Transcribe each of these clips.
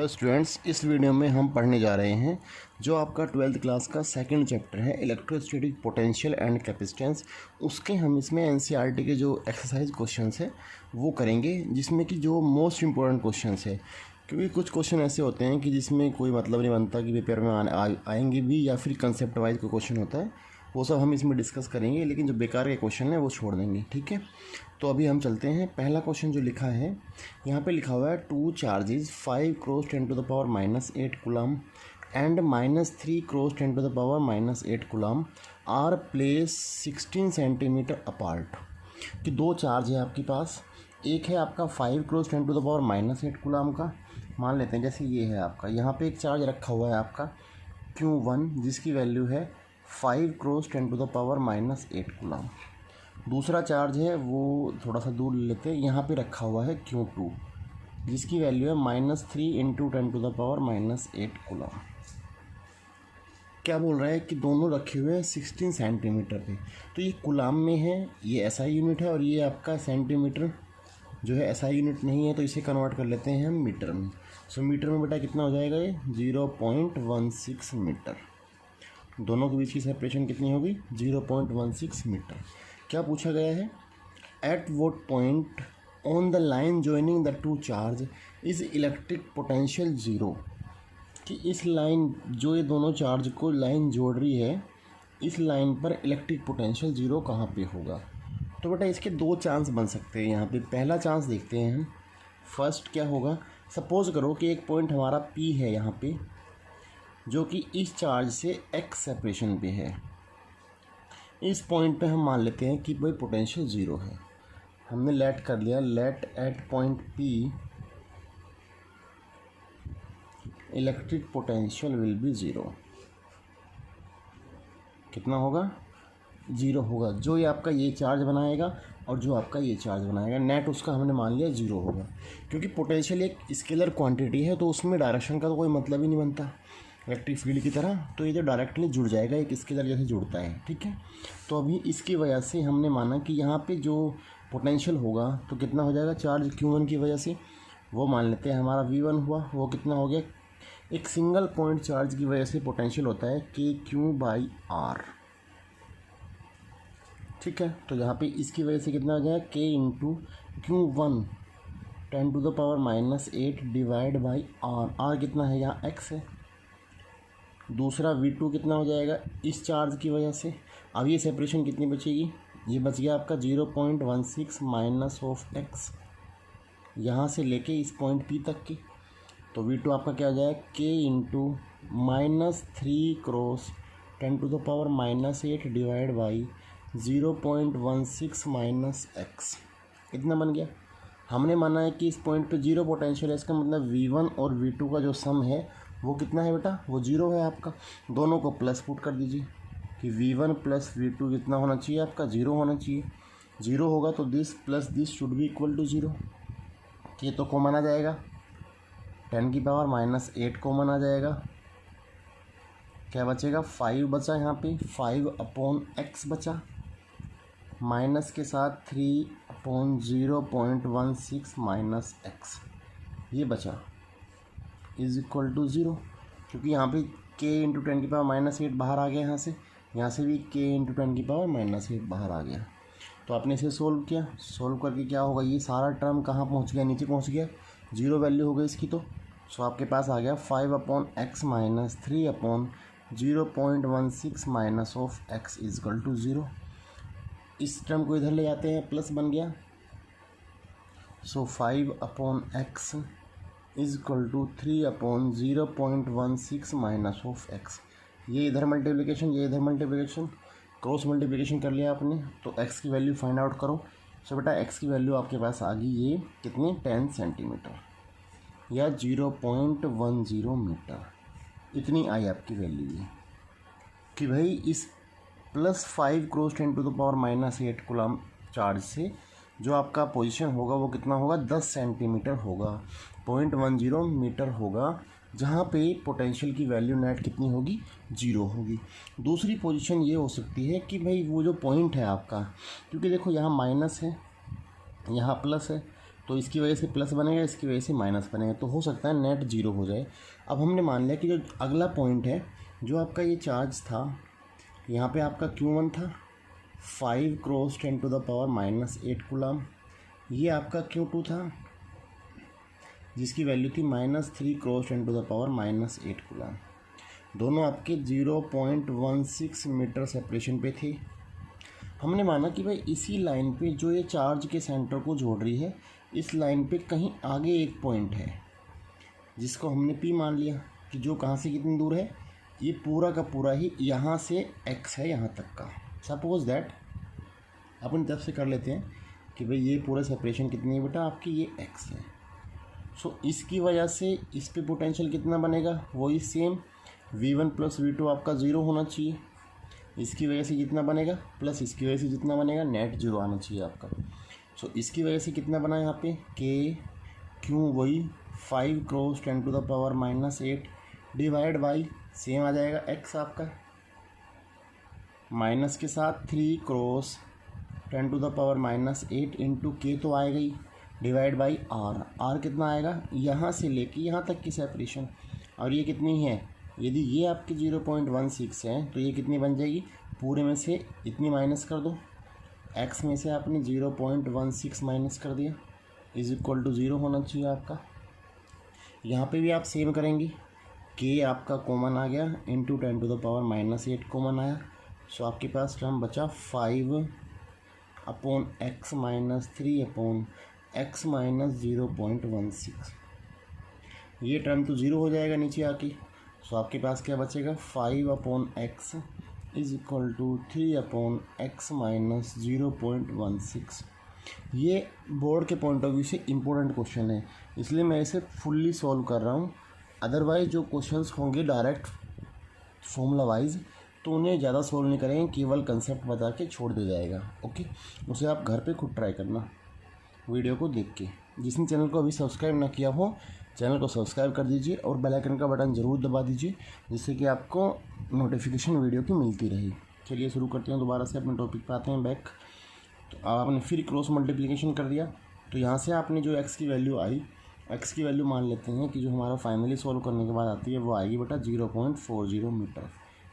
Hello students, इस video में हम पढ़ने जा रहे हैं जो आपका 12th क्लास का सेकंड चैप्टर है इलेक्ट्रोस्टैटिक पोटेंशियल एंड कैपेसिटेंस। उसके हम इसमें एनसीईआरटी के जो एक्सरसाइज क्वेश्चंस है वो करेंगे, जिसमें कि जो मोस्ट इम्पोर्टेंट क्वेश्चंस है, क्योंकि कुछ क्वेश्चन ऐसे होते हैं कि जिसमें कोई मतलब नहीं बनता कि पेपर में आएंगे भी या फिर कंसेप्ट वाइज कोई क्वेश्चन होता है, वो सब हम इसमें डिस्कस करेंगे। लेकिन जो बेकार के क्वेश्चन है वो छोड़ देंगे, ठीक है। तो अभी हम चलते हैं। पहला क्वेश्चन जो लिखा है यहाँ पे लिखा हुआ है 2 charges 5 cross 10 to the power -8 coulomb and -3 cross 10 to the power -8 coulomb are placed 16 centimetre apart. कि दो चार्ज है आपके पास, एक है आपका 5 cross 10 to the power -8 coulomb का, मान लेते हैं जैसे ये है आपका। यहाँ पे एक चार्ज रखा हुआ है आपका Q1 जिसकी वैल्यू है 5 cross 10 to the power -8 coulomb. दूसरा चार्ज है वो थोड़ा सा दूर लेते हैं, यहाँ पे रखा हुआ है Q2 जिसकी वैल्यू है -3 into 10 to the power -8 coulomb. क्या बोल रहा है कि दोनों रखे हुए हैं 16 सेंटीमीटर पे। तो ये कूलम में है, ये एसआई यूनिट है, और ये आपका सेंटीमीटर जो है एसआई यूनिट नहीं है, तो इसे कन्वर्ट कर लेते हैं हम मीटर में। सो मीटर में बेटा कितना हो जाएगा, ये 0.16 मीटर। दोनों के बीच की सेपरेशन कितनी होगी, 0.16 मीटर। क्या पूछा गया है, at what point on the line joining the two charge is electric potential zero. कि इस लाइन जो ये दोनों चार्ज को लाइन जोड़ रही है, इस लाइन पर इलेक्ट्रिक पोटेंशियल ज़ीरो कहाँ पे होगा। तो बेटा इसके दो चांस बन सकते हैं यहाँ पे। पहला चांस देखते हैं हम। फर्स्ट क्या होगा, सपोज़ करो कि एक पॉइंट हमारा P है यहाँ पे, जो कि इस चार्ज से x सेपरेशन पे है। इस पॉइंट पे हम मान लेते हैं कि भाई पोटेंशियल ज़ीरो है। हमने लेट कर लिया, let at point P electric potential will be zero. कितना होगा, ज़ीरो होगा। जो ये आपका ये चार्ज बनाएगा और जो आपका ये चार्ज बनाएगा, नेट उसका हमने मान लिया ज़ीरो होगा। क्योंकि पोटेंशियल एक स्केलर क्वांटिटी है, तो उसमें डायरेक्शन का तो कोई मतलब ही नहीं बनता इलेक्ट्रिक फील्ड की तरह। तो ये तो डायरेक्टली जुड़ जाएगा, एक स्केलर जैसे जुड़ता है, ठीक है। तो अभी इसकी वजह से हमने माना कि यहाँ पे जो पोटेंशियल होगा तो कितना हो जाएगा, चार्ज Q1 की वजह से, वो मान लेते हैं हमारा V1 हुआ। वो कितना हो गया, एक सिंगल पॉइंट चार्ज की वजह से पोटेंशियल होता है KQ/R, ठीक है। तो यहाँ पे इसकी वजह से कितना हो जाएगा, K into Q1 10 to the power -8 divide by R। R कितना है यहाँ, X है। दूसरा V2 कितना हो जाएगा, इस चार्ज की वजह से। अब ये सेपरेशन कितनी बचेगी, ये बच गया आपका 0.16 माइनस ऑफ X, यहाँ से लेके इस पॉइंट P तक की। तो V2 आपका क्या हो जाएगा, K into -3 cross 10 to the power -8 divide by 0.16 minus X। इतना बन गया। हमने माना है कि इस पॉइंट पे जीरो पोटेंशियल है, इसका मतलब V1 और V2 का जो सम है वो कितना है बेटा, वो ज़ीरो है आपका। दोनों को प्लस पुट कर दीजिए कि V1 प्लस V2 कितना होना चाहिए आपका, ज़ीरो होना चाहिए। ज़ीरो होगा तो this plus this should be equal to zero. ये तो कॉमन आ जाएगा, 10 की पावर -8 कॉमन आ जाएगा। क्या बचेगा, 5 बचा यहाँ पे, 5/x बचा, माइनस के साथ 3/0.16 माइनस x, ये बचा इज इक्वल टू ज़ीरो। क्योंकि यहाँ पे k इंटू 10 की पावर -8 बाहर आ गया, यहाँ से भी k इंटू 10 की पावर -8 बाहर आ गया। तो आपने इसे सोल्व किया, सोल्व करके क्या होगा, ये सारा टर्म कहाँ पहुँच गया, नीचे पहुँच गया, ज़ीरो वैल्यू हो गई इसकी। तो सो आपके पास आ गया 5/x minus 3/0.16 minus of x is equal to zero. इस टर्म को इधर ले जाते हैं, प्लस बन गया। So 5/x is equal to 3/0.16 minus of x। ये इधर मल्टीप्लिकेशन, ये इधर मल्टीप्लिकेशन, क्रॉस मल्टीप्लिकेशन कर लिया आपने। तो x की वैल्यू फाइंड आउट करो। सो बेटा x की वैल्यू आपके पास आ गई, ये कितनी, 10 सेंटीमीटर या 0.10 मीटर। इतनी आई आपकी वैल्यू है कि भाई इस +5 cross 10 to the power -8 coulomb charge से जो आपका पोजीशन होगा वो कितना होगा, 10 सेंटीमीटर होगा, 0.10 मीटर होगा, जहाँ पे पोटेंशियल की वैल्यू नेट कितनी होगी, ज़ीरो होगी। दूसरी पोजीशन ये हो सकती है कि भाई वो जो पॉइंट है आपका, क्योंकि देखो यहाँ माइनस है यहाँ प्लस है, तो इसकी वजह से प्लस बनेगा, इसकी वजह से माइनस बनेगा, तो हो सकता है नेट जीरो हो जाए। अब हमने मान लिया कि जो अगला पॉइंट है, जो आपका ये चार्ज था, यहाँ पे आपका Q1 था 5 क्रॉस 10⁻⁻8 कूलम, ये आपका Q2 था जिसकी वैल्यू थी -3 क्रॉस 10⁻⁻8 कूलम। दोनों आपके 0.16 मीटर सेपरेशन पे थे। हमने माना कि भाई इसी लाइन पे जो ये चार्ज के सेंटर को जोड़ रही है, इस लाइन पे कहीं आगे एक पॉइंट है जिसको हमने P मान लिया, कि जो कहाँ से कितनी दूर है, ये पूरा का पूरा ही यहाँ से x है यहाँ तक का। सपोज दैट अपनी तरफ से कर लेते हैं कि भाई ये पूरा सेपरेशन कितनी है बेटा आपकी, ये x है। सो इसकी वजह से इस पे पोटेंशियल कितना बनेगा, वही सेम V1 + V2 आपका ज़ीरो होना चाहिए। इसकी वजह से जितना बनेगा प्लस इसकी वजह से जितना बनेगा, नेट जीरो आना चाहिए आपका। सो इसकी वजह से कितना बना यहाँ पे, Q वही 5 क्रॉस 10⁻⁻8 डिवाइड बाई सेम आ जाएगा x आपका, माइनस के साथ 3 क्रॉस 10⁻⁻8 इंटू K तो आएगा ही, डिवाइड बाई R कितना आएगा, यहाँ से लेके यहाँ तक की सेपरेशन, और ये कितनी है, यदि ये आपकी 0.16 है तो ये कितनी बन जाएगी, पूरे में से इतनी माइनस कर दो, x में से आपने 0.16 माइनस कर दिया, इज इक्वल टू 0 होना चाहिए आपका। यहाँ पे भी आप सेम करेंगे, k आपका कॉमन आ गया इंटू 10⁻⁻8 कॉमन आया। सो आपके पास टर्म बचा 5/x - 3/x - 0.16। ये टर्म तो 0 हो जाएगा नीचे आके। सो आपके पास क्या बचेगा, 5/x is equal to 3/x - 0.16। ये बोर्ड के पॉइंट ऑफ व्यू से इम्पोर्टेंट क्वेश्चन है, इसलिए मैं इसे फुल्ली सॉल्व कर रहा हूँ। अदरवाइज जो क्वेश्चंस होंगे डायरेक्ट फॉर्मूला वाइज, तो उन्हें ज़्यादा सॉल्व नहीं करेंगे, केवल कंसेप्ट बता के छोड़ दिया जाएगा। ओके, उसे आप घर पे खुद ट्राई करना वीडियो को देख के। जिसने चैनल को अभी सब्सक्राइब ना किया हो, चैनल को सब्सक्राइब कर दीजिए और बेल आइकन का बटन ज़रूर दबा दीजिए, जिससे कि आपको नोटिफिकेशन वीडियो की मिलती रहे। चलिए शुरू करते हैं, दोबारा से अपने टॉपिक पे आते हैं बैक। तो आपने फिर क्रॉस मल्टीप्लिकेशन कर दिया, तो यहाँ से आपने जो x की वैल्यू आई, x की वैल्यू मान लेते हैं कि जो हमारा फाइनली सॉल्व करने के बाद आती है वो आएगी बेटा 0.40 मीटर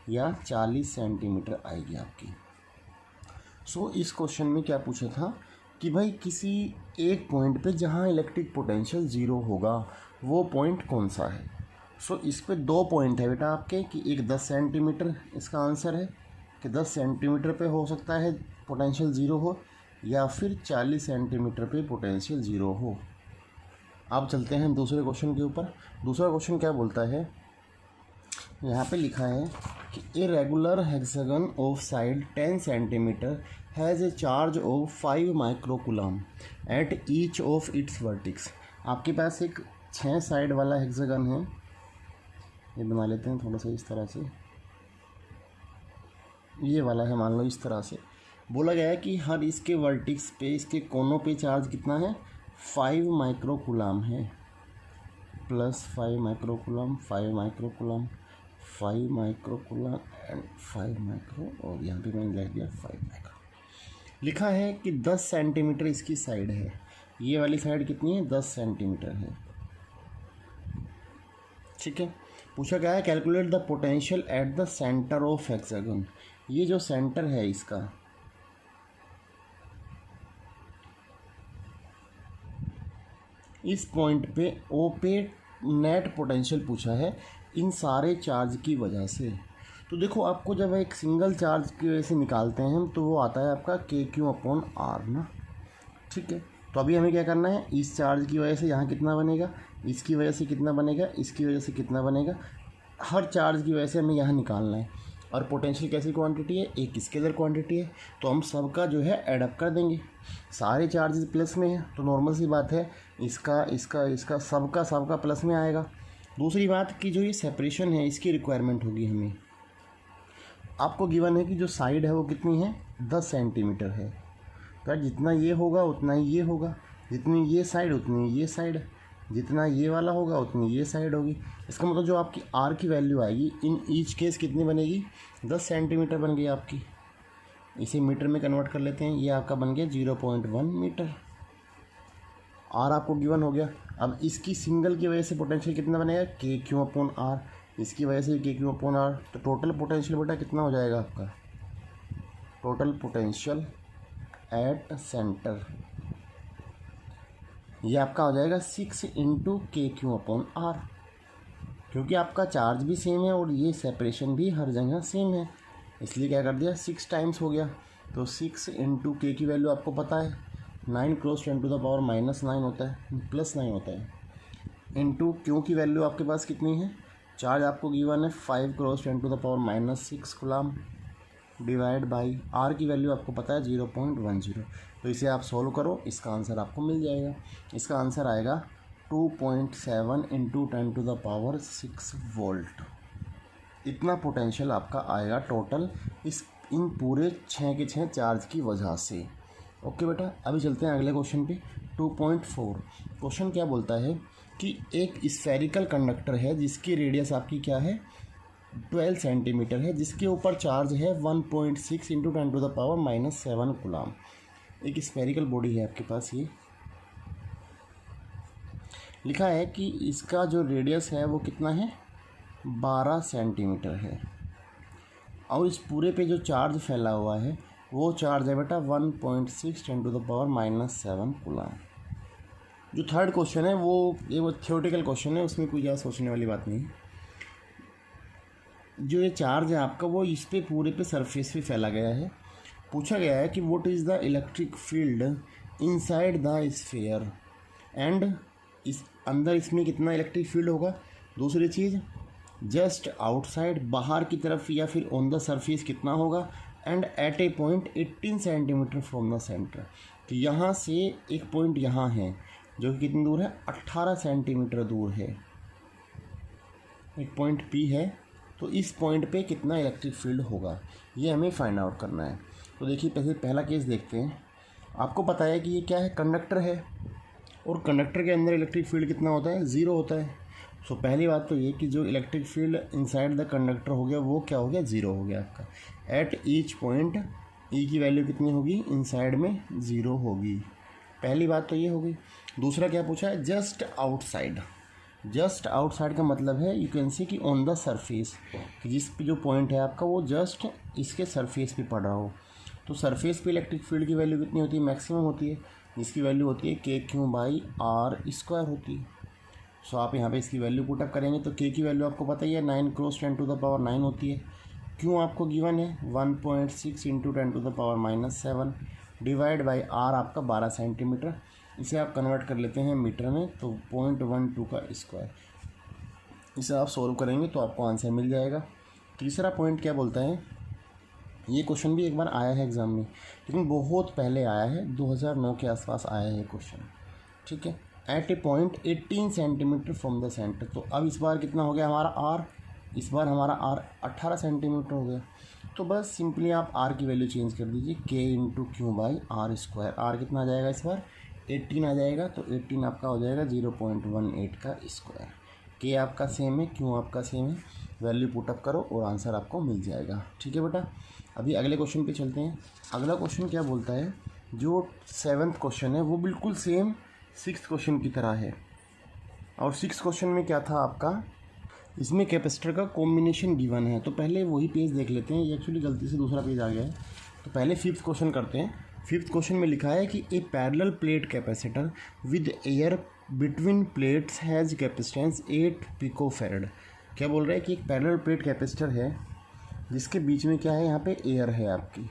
या 40 सेंटीमीटर आएगी आपकी। सो इस क्वेश्चन में क्या पूछा था कि भाई किसी एक पॉइंट पे जहाँ इलेक्ट्रिक पोटेंशियल ज़ीरो होगा वो पॉइंट कौन सा है। सो इस पे दो पॉइंट है बेटा आपके, कि एक 10 सेंटीमीटर इसका आंसर है कि 10 सेंटीमीटर पे हो सकता है पोटेंशियल ज़ीरो हो, या फिर 40 सेंटीमीटर पे पोटेंशियल ज़ीरो हो। अब चलते हैं दूसरे क्वेश्चन के ऊपर। दूसरा क्वेश्चन क्या बोलता है, यहाँ पे लिखा है कि a regular hexagon of side 10 centimetre has a charge of 5 microcoulomb eight each of its vertices. आपके पास एक 6 साइड वाला हेक्सागन है, ये बना लेते हैं थोड़ा सा इस तरह से, ये वाला है मान लो इस तरह से। बोला गया है कि हर इसके वर्टिक्स पे, इसके कोनों पे चार्ज कितना है, 5 माइक्रोकूलम है, plus 5 microcoulomb, 5 microcoulomb, 5 microcoulomb and 5 micro, और यहाँ पे मैंने लिख दिया 5 माइक्रो। लिखा है कि 10 सेंटीमीटर इसकी साइड है, ये वाली साइड कितनी है, 10 सेंटीमीटर है। ठीक है, पूछा गया है calculate the potential at the centre of hexagon. ये जो सेंटर है इसका, इस पॉइंट पे ओ पे नेट पोटेंशियल पूछा है इन सारे चार्ज की वजह से। तो देखो आपको जब एक सिंगल चार्ज की वजह से निकालते हैं हम, तो वो आता है आपका KQ/R ना। ठीक है, तो अभी हमें क्या करना है, इस चार्ज की वजह से यहाँ कितना बनेगा, इसकी वजह से कितना बनेगा, इसकी वजह से कितना बनेगा, हर चार्ज की वजह से हमें यहाँ निकालना है। और पोटेंशियल कैसी क्वांटिटी है, एक स्केलर क्वांटिटी है, तो हम सबका जो है एडअप कर देंगे। सारे चार्जेस प्लस में है तो नॉर्मल सी बात है, इसका इसका इसका सबका प्लस में आएगा। दूसरी बात कि जो ये सेपरेशन है इसकी रिक्वायरमेंट होगी हमें। आपको गिवन है कि जो साइड है वो कितनी है, 10 सेंटीमीटर है, तो जितना ये होगा उतना ही ये होगा, जितनी ये साइड उतनी ये साइड, जितना ये वाला होगा उतनी ये साइड होगी। इसका मतलब जो आपकी R की वैल्यू आएगी इन ईच केस कितनी बनेगी, 10 सेंटीमीटर बन गई आपकी। इसे मीटर में कन्वर्ट कर लेते हैं, ये आपका बन गया 0.1 मीटर। आर आपको गिवन हो गया। अब इसकी सिंगल की वजह से पोटेंशियल कितना बनेगा, के क्यू अपॉन आर, इसकी वजह से के क्यू अपॉन आर, तो टोटल पोटेंशियल बेटा कितना हो जाएगा आपका, टोटल पोटेंशियल एट सेंटर ये आपका हो जाएगा 6 इंटू के क्यू अपॉन आर, क्योंकि आपका चार्ज भी सेम है और ये सेपरेशन भी हर जगह सेम है, इसलिए क्या कर दिया 6 टाइम्स हो गया। तो 6 इंटू के की वैल्यू आपको पता है 9 क्रॉस 10 टू द पावर -9 होता है, +9 होता है, इंटू क्यू की वैल्यू आपके पास कितनी है, चार्ज आपको गिवन है 5 cross 10 to the power -6 coulomb, divide by R की वैल्यू आपको पता है 0.10। तो इसे आप सॉल्व करो, इसका आंसर आपको मिल जाएगा। इसका आंसर आएगा 2.7 into 10 to the power 6 volt. इतना पोटेंशियल आपका आएगा टोटल इन पूरे 6 के 6 चार्ज की वजह से। ओके बेटा, अभी चलते हैं अगले क्वेश्चन पे। 2.4 क्वेश्चन क्या बोलता है कि एक स्फेरिकल कंडक्टर है जिसकी रेडियस आपकी क्या है 12 सेंटीमीटर है, जिसके ऊपर चार्ज है 1.6 into 10 to the power -7 coulomb. एक स्फेरिकल बॉडी है आपके पास, ये लिखा है कि इसका जो रेडियस है वो कितना है 12 सेंटीमीटर है, और इस पूरे पे जो चार्ज फैला हुआ है वो चार्ज है बेटा 1.6 10 टू द पावर -7 कूलम। जो थर्ड क्वेश्चन है वो थ्योरेटिकल क्वेश्चन है, उसमें कोई ज़्यादा सोचने वाली बात नहीं। जो ये चार्ज है आपका वो इस पे पूरे पे सरफेस पे फैला गया है। पूछा गया है कि what is the electric field inside the sphere, and इस अंदर इसमें कितना इलेक्ट्रिक फील्ड होगा। दूसरी चीज़ जस्ट आउटसाइड बाहर की तरफ या फिर ऑन द सरफेस कितना होगा, and at a point 18 centimetre from the centre. तो यहाँ से एक पॉइंट यहाँ है जो कि कितनी दूर है 18 सेंटीमीटर दूर है, एक पॉइंट P है, तो इस पॉइंट पे कितना इलेक्ट्रिक फील्ड होगा ये हमें फाइंड आउट करना है। तो देखिए पहला केस देखते हैं। आपको पता है कि ये क्या है, कंडक्टर है, और कंडक्टर के अंदर इलेक्ट्रिक फील्ड कितना होता है 0 होता है। सो पहली बात तो ये कि जो electric field inside the conductor हो गया वो क्या हो गया 0 हो गया आपका। एट ईच पॉइंट ई की वैल्यू कितनी होगी इनसाइड में 0 होगी, पहली बात तो ये हो गई। दूसरा क्या पूछा है जस्ट आउटसाइड। जस्ट आउटसाइड का मतलब है यू कैन सी कि ऑन द सरफेस, कि जिस पे जो पॉइंट है आपका वो जस्ट इसके सरफेस पे पड़ रहा हो। तो सरफेस पे इलेक्ट्रिक फील्ड की वैल्यू कितनी होती है मैक्सिमम होती है, जिसकी वैल्यू होती है के क्यू बाई आर स्क्वायर होती है। सो आप यहाँ पे इसकी वैल्यू पुटअप करेंगे तो के की वैल्यू आपको पता ही है 9 क्रॉस 10 टू द पावर 9 होती है। क्यों आपको गिवन है 1.6 into 10 to the power -7 divide by R आपका 12 सेंटीमीटर। इसे आप कन्वर्ट कर लेते हैं मीटर में, तो 0.12 का स्क्वायर। इसे आप सॉल्व करेंगे तो आपको आंसर मिल जाएगा। तीसरा पॉइंट क्या बोलता है, ये क्वेश्चन भी एक बार आया है एग्ज़ाम में, लेकिन बहुत पहले आया है, 2009 के आसपास आया है क्वेश्चन, ठीक है। At a point 18 centimetre from the centre. तो अब इस बार कितना हो गया हमारा आर, इस बार हमारा आर 18 सेंटीमीटर हो गया। तो बस सिंपली आप आर की वैल्यू चेंज कर दीजिए, K into Q by R square. R कितना आ जाएगा इस बार 18 आ जाएगा, तो 18 आपका हो जाएगा 0.18 का स्क्वायर। के आपका सेम है, क्यू आपका सेम है, वैल्यू पुटअप करो और आंसर आपको मिल जाएगा, ठीक है बेटा। अभी अगले क्वेश्चन पे चलते हैं। अगला क्वेश्चन क्या बोलता है, जो 7th क्वेश्चन है वो बिल्कुल सेम 6th क्वेश्चन की तरह है। और 6th क्वेश्चन में क्या था आपका, इसमें कैपेसिटर का कॉम्बिनेशन गिवन है। तो पहले वही पेज देख लेते हैं, ये एक्चुअली गलती से दूसरा पेज आ गया है। तो पहले 5th क्वेश्चन करते हैं। 5th क्वेश्चन में लिखा है कि a parallel plate capacitor with air between plates has capacitance 8 picofarad. क्या बोल रहा है कि एक पैरेलल प्लेट कैपेसिटर है जिसके बीच में क्या है, यहाँ पे एयर है आपकी,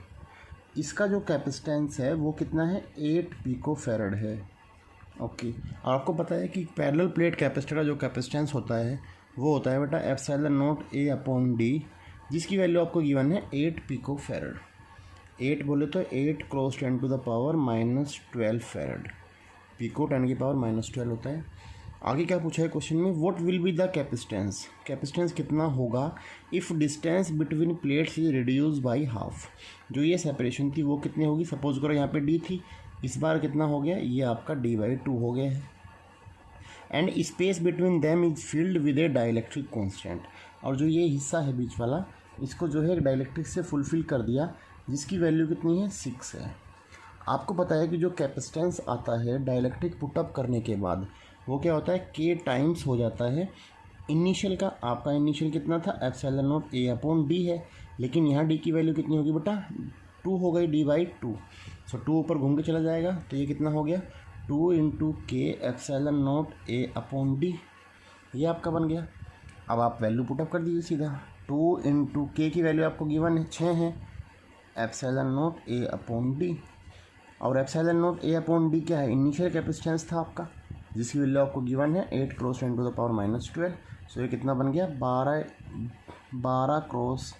इसका जो कैपेसिटेंस है वो कितना है 8 पिकोफैरड है। ओके, और आपको पता है कि पैरेलल प्लेट कैपेसिटर का जो कैपेसिटेंस होता है वो होता है बेटा epsilon naught A upon D, जिसकी वैल्यू आपको गिवन है 8 पिकोफैरड। 8 बोले तो 8 cross 10 to the power -12 farad, pico 10 की पावर -12 होता है। आगे क्या पूछा है क्वेश्चन में, what will be the capacitance, capacitance कितना होगा if distance between plates is reduce by half. जो ये सेपरेशन थी वो कितनी होगी, सपोज करो यहाँ पे डी थी, इस बार कितना हो गया, ये आपका d/2 हो गया है। And space between them is filled with A dielectric constant. और जो ये हिस्सा है बीच वाला, इसको जो है डाइलेक्ट्रिक से फुलफिल कर दिया, जिसकी वैल्यू कितनी है 6 है। आपको पता है कि जो कैपेसिटेंस आता है डाइलेक्ट्रिक पुटअप करने के बाद वो क्या होता है, के टाइम्स हो जाता है इनिशियल का। आपका इनिशियल कितना था, epsilon naught A upon D है, लेकिन यहाँ डी की वैल्यू कितनी होगी बेटा, 2 हो गई, d/2। सो 2 ऊपर घूम के चला जाएगा, तो ये कितना हो गया, 2 इंटू के epsilon naught A upon D, ये आपका बन गया। अब आप वैल्यू पुटअप कर दीजिए सीधा, 2 इंटू के की वैल्यू आपको गिवन है 6 है, epsilon naught A upon D, और epsilon naught A upon D क्या है, इनिशियल कैपेसिटेंस था आपका जिसकी वैल्यू आपको गिवन है 8 क्रॉस 10⁻⁻12। सो ये कितना बन गया, 12 क्रॉस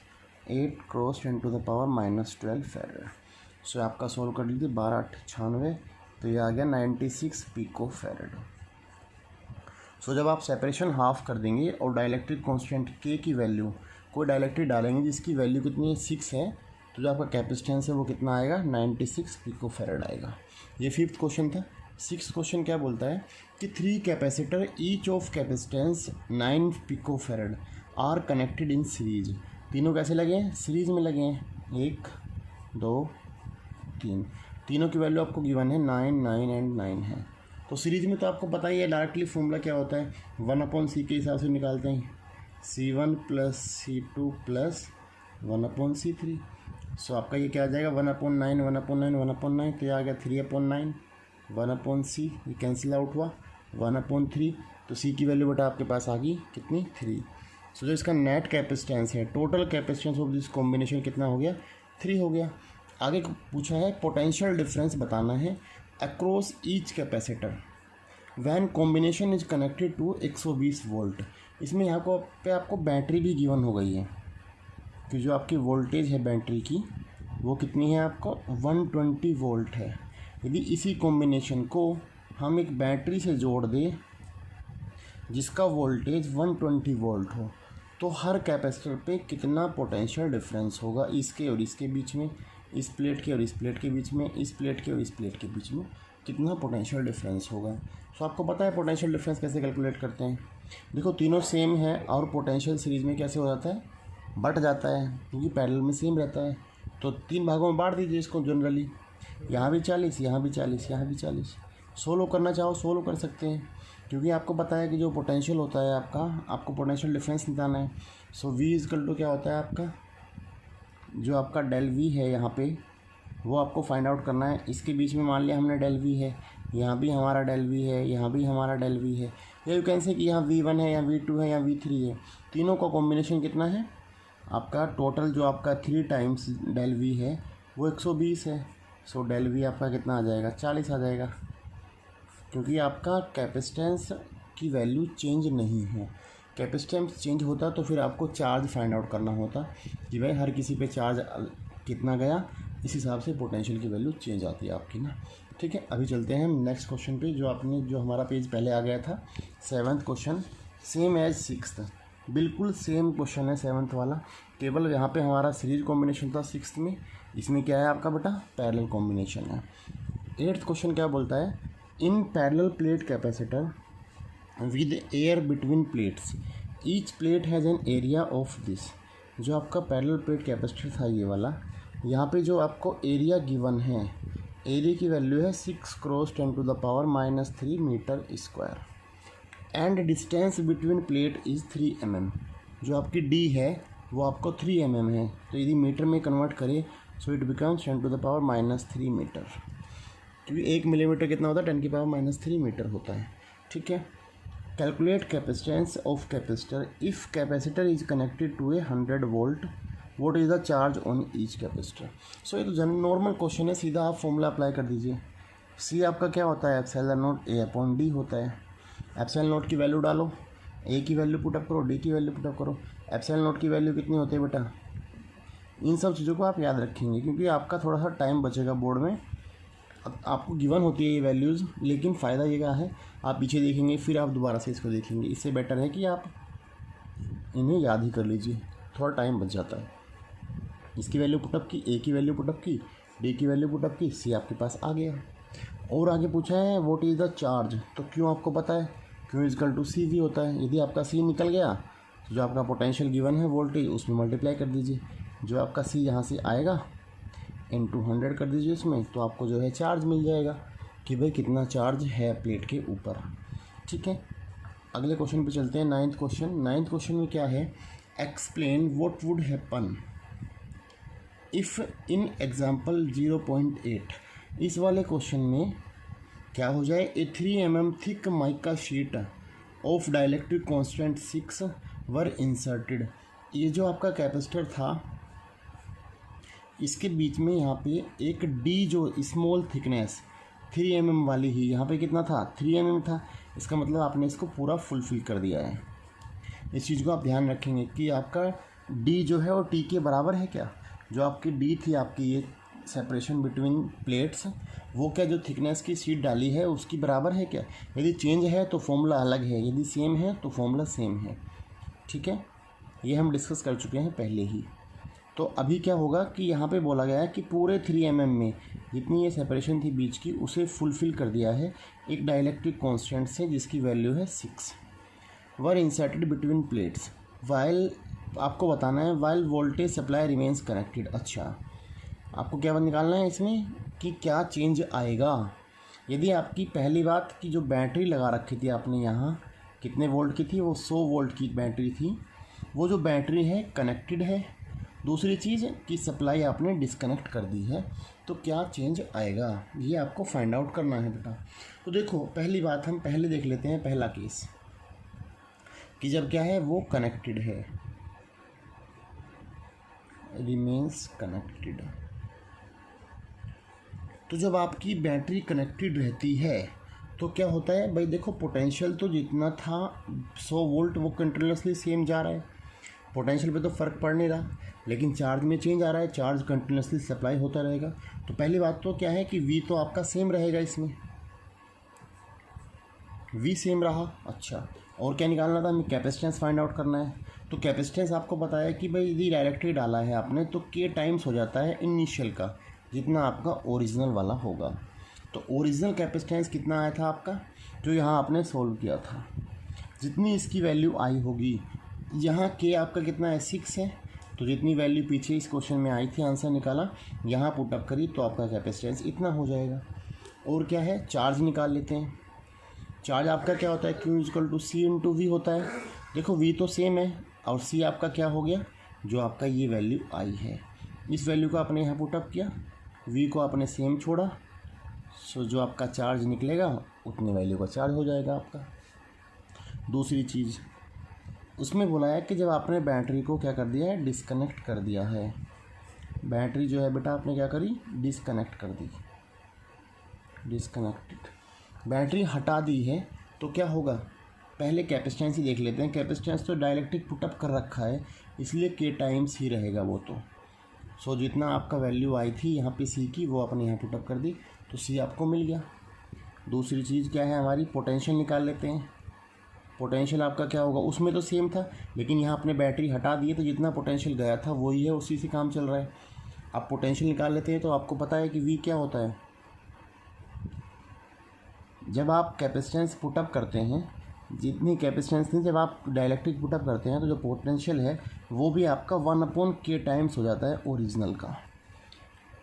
8 क्रॉस 10⁻⁻12 फेरेड। सो आपका सोल्व कर लीजिए, 12 8 96, तो ये आ गया 96 पिको फेरेड। सो जब आप सेपरेशन हाफ कर देंगे और डाइलेक्ट्रिक कांस्टेंट के की वैल्यू, कोई डाइलेक्ट्रिक डालेंगे जिसकी वैल्यू कितनी है, 6 है, तो जो आपका कैपेसिटेंस है वो कितना आएगा, 96 पिको फेरेड आएगा। ये 5th क्वेश्चन था। 6th क्वेश्चन क्या बोलता है कि 3 capacitor each of capacitance 9 pico farad are connected in series. तीनों कैसे लगे हैं, सीरीज में लगे हैं, 1 2 3, तीनों की वैल्यू आपको गिवन है 9 9 एंड 9 है। तो सीरीज में तो आपको पता ही है डायरेक्टली फॉर्मूला क्या होता है, 1/c के हिसाब से निकालते हैं, C1 plus C2 plus 1/c3। सो आपका ये क्या आ जाएगा, 1/9 1/9 1/9, तो ये आ गया 3/9, 1/c, ये कैंसिल आउट हुआ, 1/3, तो c की वैल्यू बेटा आपके पास आ गई कितनी, 3। सो जो इसका नेट कैपेसिटेंस है, total capacitance of this combination कितना हो गया, 3 हो गया। आगे पूछा है पोटेंशियल डिफरेंस बताना है across each capacitor when combination is connected to 120 volt. इसमें यहाँ को पे आपको बैटरी भी गिवन हो गई है कि जो आपकी वोल्टेज है बैटरी की वो कितनी है, आपको 120 वोल्ट है। यदि इसी कॉम्बिनेशन को हम एक बैटरी से जोड़ दें जिसका वोल्टेज 120 वोल्ट हो, तो हर कैपेसिटर पे कितना पोटेंशियल डिफरेंस होगा इसके और इसके बीच में, इस प्लेट के और इस प्लेट के बीच में, इस प्लेट के और इस प्लेट के बीच में कितना पोटेंशियल डिफरेंस होगा। तो आपको पता है पोटेंशियल डिफरेंस कैसे कैलकुलेट करते हैं। देखो तीनों सेम है और पोटेंशियल सीरीज में कैसे हो जाता है, बढ़ जाता है, क्योंकि पैरेलल में सेम रहता है। तो 3 भागों में बांट दीजिए इसको जनरली, यहाँ भी 40, यहाँ भी 40, यहाँ भी 40। सोल्व करना चाहो सोल्व कर सकते हैं, क्योंकि आपको पता है कि जो पोटेंशियल होता है आपको पोटेंशियल डिफरेंस निकालना है। सो v इक्वल टू क्या होता है आपका, जो आपका डेल v है यहाँ पे वो आपको फाइंड आउट करना है। इसके बीच में मान लिया हमने डेल v है, यहाँ भी हमारा डेल v है, यहाँ भी हमारा डेल v है, या यू कैन से कि यहाँ v1 है, या v2 है, या v3 है। तीनों का कॉम्बिनेशन कितना है आपका, टोटल जो आपका 3 टाइम्स डेल v है वो 120 है। सो डेल v आपका कितना आ जाएगा, 40 आ जाएगा, क्योंकि आपका कैपेसिटेंस की वैल्यू चेंज नहीं है। कैपेसिटेंस चेंज होता तो फिर आपको चार्ज फाइंड आउट करना होता कि भाई हर किसी पे चार्ज कितना गया, इस हिसाब से पोटेंशियल की वैल्यू चेंज आती है आपकी ना। ठीक है, अभी चलते हैं हम नेक्स्ट क्वेश्चन पे, जो हमारा पेज पहले आ गया था। 7th question same as 6th, बिल्कुल सेम क्वेश्चन है 7th वाला, केवल यहाँ पे हमारा सीरीज कॉम्बिनेशन था 6th में, इसमें क्या है आपका बेटा पैरेलल कॉम्बिनेशन है। 8th क्वेश्चन क्या बोलता है, in parallel plate capacitor with air between plates each plate has an area of this. जो आपका पैरेलल प्लेट कैपेसिटर था ये वाला, यहाँ पे जो आपको एरिया गिवन है, एरिया की वैल्यू है 6 cross 10⁻³ metre square and distance between plate is 3 mm। जो आपकी डी है वो आपको 3 mm है, तो यदि मीटर में कन्वर्ट करें सो इट बिकम्स 10⁻³ मीटर, क्योंकि 1 मिलीमीटर कितना होता है, 10⁻³ मीटर होता है। ठीक है, calculate capacitance of capacitor if capacitor is connected to 100 volt, what is the charge on each capacitor. So ये तो नॉर्मल क्वेश्चन है, सीधा आप फॉर्मूला अप्लाई कर दीजिए। सी आपका क्या होता है, epsilon naught A upon D होता है। एप्सिलॉन नॉट की वैल्यू डालो, ए की वैल्यू पुटअप करो, डी की वैल्यू पुटअप करो। एप्सिलॉन नॉट की वैल्यू कितनी होती है बेटा, इन सब चीज़ों को आप याद रखेंगे, क्योंकि आपका थोड़ा सा टाइम बचेगा बोर्ड में। आपको गिवन होती है ये वैल्यूज़, लेकिन फ़ायदा ये क्या है, आप पीछे देखेंगे फिर आप दोबारा से इसको देखेंगे, इससे बेटर है कि आप इन्हें याद ही कर लीजिए, थोड़ा टाइम बच जाता है। इसकी वैल्यू पुटअप की, ए की वैल्यू पुटअप की, डी की वैल्यू पुटअप की, सी आपके पास आ गया। और आगे पूछा है व्हाट इज़ द चार्ज, तो क्यों आपको पता है, क्यों इक्वल टू सी वी होता है। यदि आपका सी निकल गया तो जो आपका पोटेंशियल गिवन है वोल्टेज उसमें मल्टीप्लाई कर दीजिए, जो आपका सी यहाँ से आएगा इंटू 100 कर दीजिए इसमें, तो आपको जो है चार्ज मिल जाएगा कि भाई कितना चार्ज है प्लेट के ऊपर। ठीक है, अगले क्वेश्चन पे चलते हैं। नाइन्थ क्वेश्चन में क्या है, explain what would happen if in example 0.8। इस वाले क्वेश्चन में क्या हो जाए, ए 3 mm thick mica sheet of dielectric constant 6 were inserted. ये जो आपका कैपेसिटर था, इसके बीच में यहाँ पे एक डी जो स्मॉल थिकनेस 3 mm वाली ही, यहाँ पे कितना था 3 mm था। इसका मतलब आपने इसको पूरा फुलफिल कर दिया है। इस चीज़ को आप ध्यान रखेंगे कि आपका डी जो है वो टी के बराबर है क्या। जो आपकी डी थी, आपकी ये सेपरेशन बिटवीन प्लेट्स, वो क्या जो थिकनेस की शीट डाली है उसकी बराबर है क्या। यदि चेंज है तो फॉर्मूला अलग है, यदि सेम है तो फॉर्मूला सेम है। ठीक है, ये हम डिस्कस कर चुके हैं पहले ही। तो अभी क्या होगा कि यहाँ पे बोला गया है कि पूरे 3 mm में जितनी ये सेपरेशन थी बीच की, उसे फुलफ़िल कर दिया है एक डाइलेक्ट्रिक कांस्टेंट से जिसकी वैल्यू है 6। वर इंसर्टेड बिटवीन प्लेट्स वाइल, आपको बताना है while voltage supply remains connected. अच्छा, आपको क्या निकालना है इसमें कि क्या चेंज आएगा। यदि आपकी पहली बात की जो बैटरी लगा रखी थी आपने यहाँ, कितने वोल्ट की थी, वो 100 वोल्ट की बैटरी थी, वो जो बैटरी है कनेक्टेड है। दूसरी चीज़ कि सप्लाई आपने डिस्कनेक्ट कर दी है, तो क्या चेंज आएगा, ये आपको फाइंड आउट करना है बेटा। तो देखो, पहली बात हम पहले देख लेते हैं, पहला केस कि जब क्या है वो कनेक्टेड है, रिमेन्स कनेक्टेड। तो जब आपकी बैटरी कनेक्टेड रहती है तो क्या होता है भाई, देखो पोटेंशियल तो जितना था 100 वोल्ट वो कंटिन्यूसली सेम जा रहा है, पोटेंशियल पे तो फ़र्क पड़ नहीं रहा, लेकिन चार्ज में चेंज आ रहा है, चार्ज कंटिन्यूसली सप्लाई होता रहेगा। तो पहली बात तो क्या है कि V तो आपका सेम रहेगा, इसमें V सेम रहा। अच्छा, और क्या निकालना था हमें, कैपेसिटेंस फाइंड आउट करना है। तो कैपेसिटेंस आपको बताया कि भाई यदि डायरेक्टली डाला है आपने तो K टाइम्स हो जाता है इनिशियल का, जितना आपका ओरिजिनल वाला होगा। तो ओरिजिनल कैपेसिटेंस कितना आया था आपका, जो यहाँ आपने सोल्व किया था, जितनी इसकी वैल्यू आई होगी, यहाँ K आपका कितना है 6 है, तो जितनी वैल्यू पीछे इस क्वेश्चन में आई थी आंसर निकाला, यहाँ पुटअप करी तो आपका कैपेसिटेंस इतना हो जाएगा। और क्या है, चार्ज निकाल लेते हैं। चार्ज आपका क्या होता है, Q equal to C into V होता है। देखो V तो सेम है और C आपका क्या हो गया, जो आपका ये वैल्यू आई है, इस वैल्यू को आपने यहाँ पुटअप किया, V को आपने सेम छोड़ा, सो जो आपका चार्ज निकलेगा उतनी वैल्यू का चार्ज हो जाएगा आपका। दूसरी चीज़ उसमें बोला है कि जब आपने बैटरी को क्या कर दिया है, डिस्कनेक्ट कर दिया है, बैटरी जो है बेटा आपने क्या करी, डिस्कनेक्ट कर दी, डिस्कनेक्टेड, बैटरी हटा दी है, तो क्या होगा, पहले कैपेसिटेंस ही देख लेते हैं। कैपेसिटेंस तो डाइलेक्ट्रिक पुटअप कर रखा है, इसलिए K टाइम्स ही रहेगा वो तो। सो जितना आपका वैल्यू आई थी यहाँ पे C की, वो आपने यहाँ पुटअप कर दी, तो C आपको मिल गया। दूसरी चीज़ क्या है हमारी, पोटेंशियल निकाल लेते हैं। पोटेंशियल आपका क्या होगा, उसमें तो सेम था, लेकिन यहाँ आपने बैटरी हटा दी है तो जितना पोटेंशियल गया था वही है, उसी से काम चल रहा है। अब पोटेंशियल निकाल लेते हैं, तो आपको पता है कि V क्या होता है, जब आप कैपेसिटेंस पुटअप करते हैं, जितनी कैपेसिटेंस थी जब आप डाइलेक्ट्रिक पुटअप करते हैं, तो जो पोटेंशियल है वो भी आपका 1/K टाइम्स हो जाता है ओरिजिनल का।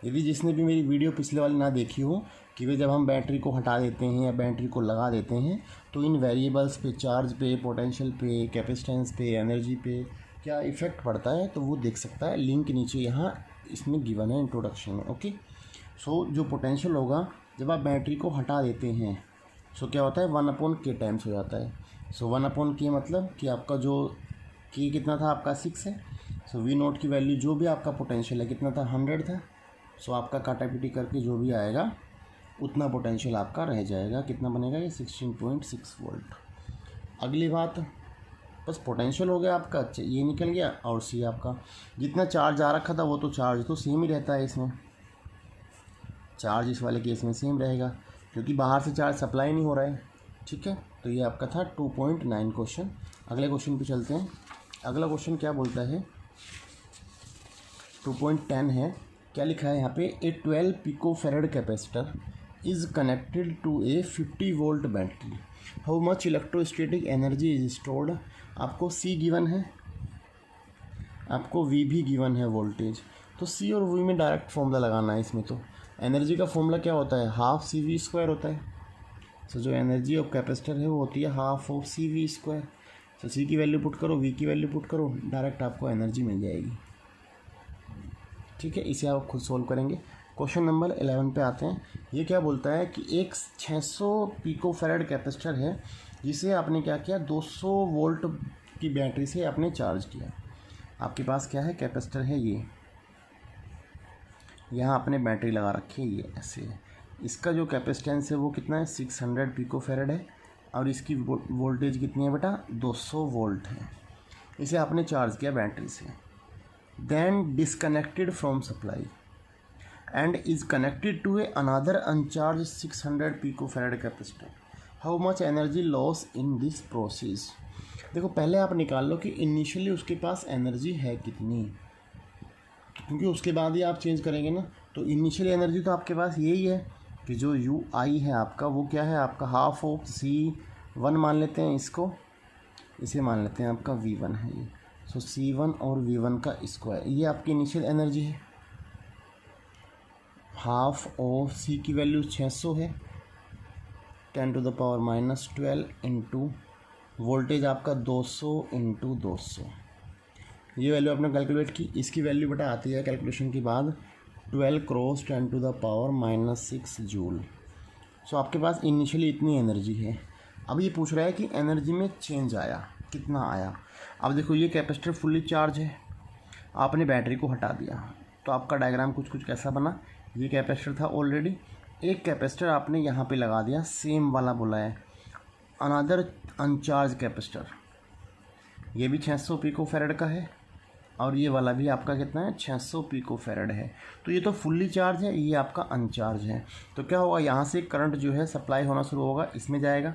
यदि जिसने भी मेरी वीडियो पिछले वाली ना देखी हो कि वे जब हम बैटरी को हटा देते हैं या बैटरी को लगा देते हैं तो इन वेरिएबल्स पे, चार्ज पे, पोटेंशियल पे, कैपेसिटेंस पे, एनर्जी पे क्या इफ़ेक्ट पड़ता है, तो वो देख सकता है। लिंक नीचे यहाँ इसमें गिवन है इंट्रोडक्शन में। ओके, सो जो पोटेंशियल होगा जब आप बैटरी को हटा देते हैं, सो क्या होता है 1/K टाइम्स हो जाता है। सो 1/K मतलब कि आपका जो K कितना था आपका 6 है, सो V नोट की वैल्यू जो भी आपका पोटेंशियल है कितना था 100 था। सो आपका काटापीटी करके जो भी आएगा उतना पोटेंशियल आपका रह जाएगा, कितना बनेगा ये 16.6 वोल्ट। अगली बात, बस पोटेंशियल हो गया आपका, ये निकल गया, और C आपका जितना चार्ज आ रखा था वो तो चार्ज तो सेम ही रहता है, इसमें चार्ज इस वाले केस में सेम रहेगा क्योंकि बाहर से चार्ज सप्लाई नहीं हो रहा है। ठीक है, तो ये आपका था 2.9 क्वेश्चन। अगले क्वेश्चन पे चलते हैं। अगला क्वेश्चन क्या बोलता है, 2.10 है, क्या लिखा है यहाँ पे, a 12 picofarad capacitor is connected to a 50 volt battery, how much electrostatic energy is stored. आपको C गिवन है, आपको V भी गिवन है वोल्टेज, तो तो सी और वी में डायरेक्ट फॉर्मूला लगाना है इसमें। तो एनर्जी का फॉर्मूला क्या होता है, हाफ सी वी स्क्वायर होता है। तो जो एनर्जी ऑफ कैपेसिटर है वो होती है half of C V square. तो सी की वैल्यू पुट करो, वी की वैल्यू पुट करो, डायरेक्ट आपको एनर्जी मिल जाएगी। ठीक है, इसे आप खुद सोल्व करेंगे। क्वेश्चन नंबर 11 पे आते हैं। ये क्या बोलता है कि एक 600 पिकोफैरेड कैपेसिटर है जिसे आपने क्या किया, 200 वोल्ट की बैटरी से आपने चार्ज किया। आपके पास क्या है, कैपेसिटर है ये, यहाँ आपने बैटरी लगा रखी है, ये ऐसे है। इसका जो कैपेसिटेंस है वो कितना है, 600 पिकोफैरेड है और इसकी वोल्टेज कितनी है बेटा, 200 वोल्ट है। इसे आपने चार्ज किया बैटरी से, then disconnected from supply and is connected to a another uncharged 600 picofarad capacitor. How much energy loss in this process? देखो पहले आप निकाल लो कि इनिशियली उसके पास एनर्जी है कितनी, क्योंकि उसके बाद ही आप चेंज करेंगे ना। तो इनिशियल एनर्जी तो आपके पास यही है कि जो यू आई है आपका, वो क्या है आपका, हाफ ऑफ सी वन मान लेते हैं इसको, इसे मान लेते हैं आपका वी वन है ये। सो सी वन और वी वन का स्क्वायर, ये आपकी इनिशियल एनर्जी है। हाफ ऑफ सी की वैल्यू 600 है, 10⁻⁻12 इंटू वोल्टेज आपका 200 इंटू 200, ये वैल्यू आपने कैलकुलेट की। इसकी वैल्यू बेटा आती है कैलकुलेशन के बाद 12 क्रॉस 10⁻⁻6 जूल। सो आपके पास इनिशियली इतनी एनर्जी है। अब ये पूछ रहा है कि एनर्जी में चेंज आया, कितना आया। अब देखो ये कैपेसिटर फुल्ली चार्ज है, आपने बैटरी को हटा दिया तो आपका डायग्राम कुछ कैसा बना। ये कैपेसिटर था ऑलरेडी, एक कैपेसिटर आपने यहाँ पे लगा दिया, सेम वाला बोला है, अनदर अनचार्ज कैपेसिटर। ये भी 600 पिकोफैरेड का है और ये वाला भी आपका कितना है, 600 पिकोफैरेड है। तो ये तो फुल्ली चार्ज है, ये आपका अनचार्ज है। तो क्या होगा, यहाँ से करंट जो है सप्लाई होना शुरू होगा, इसमें जाएगा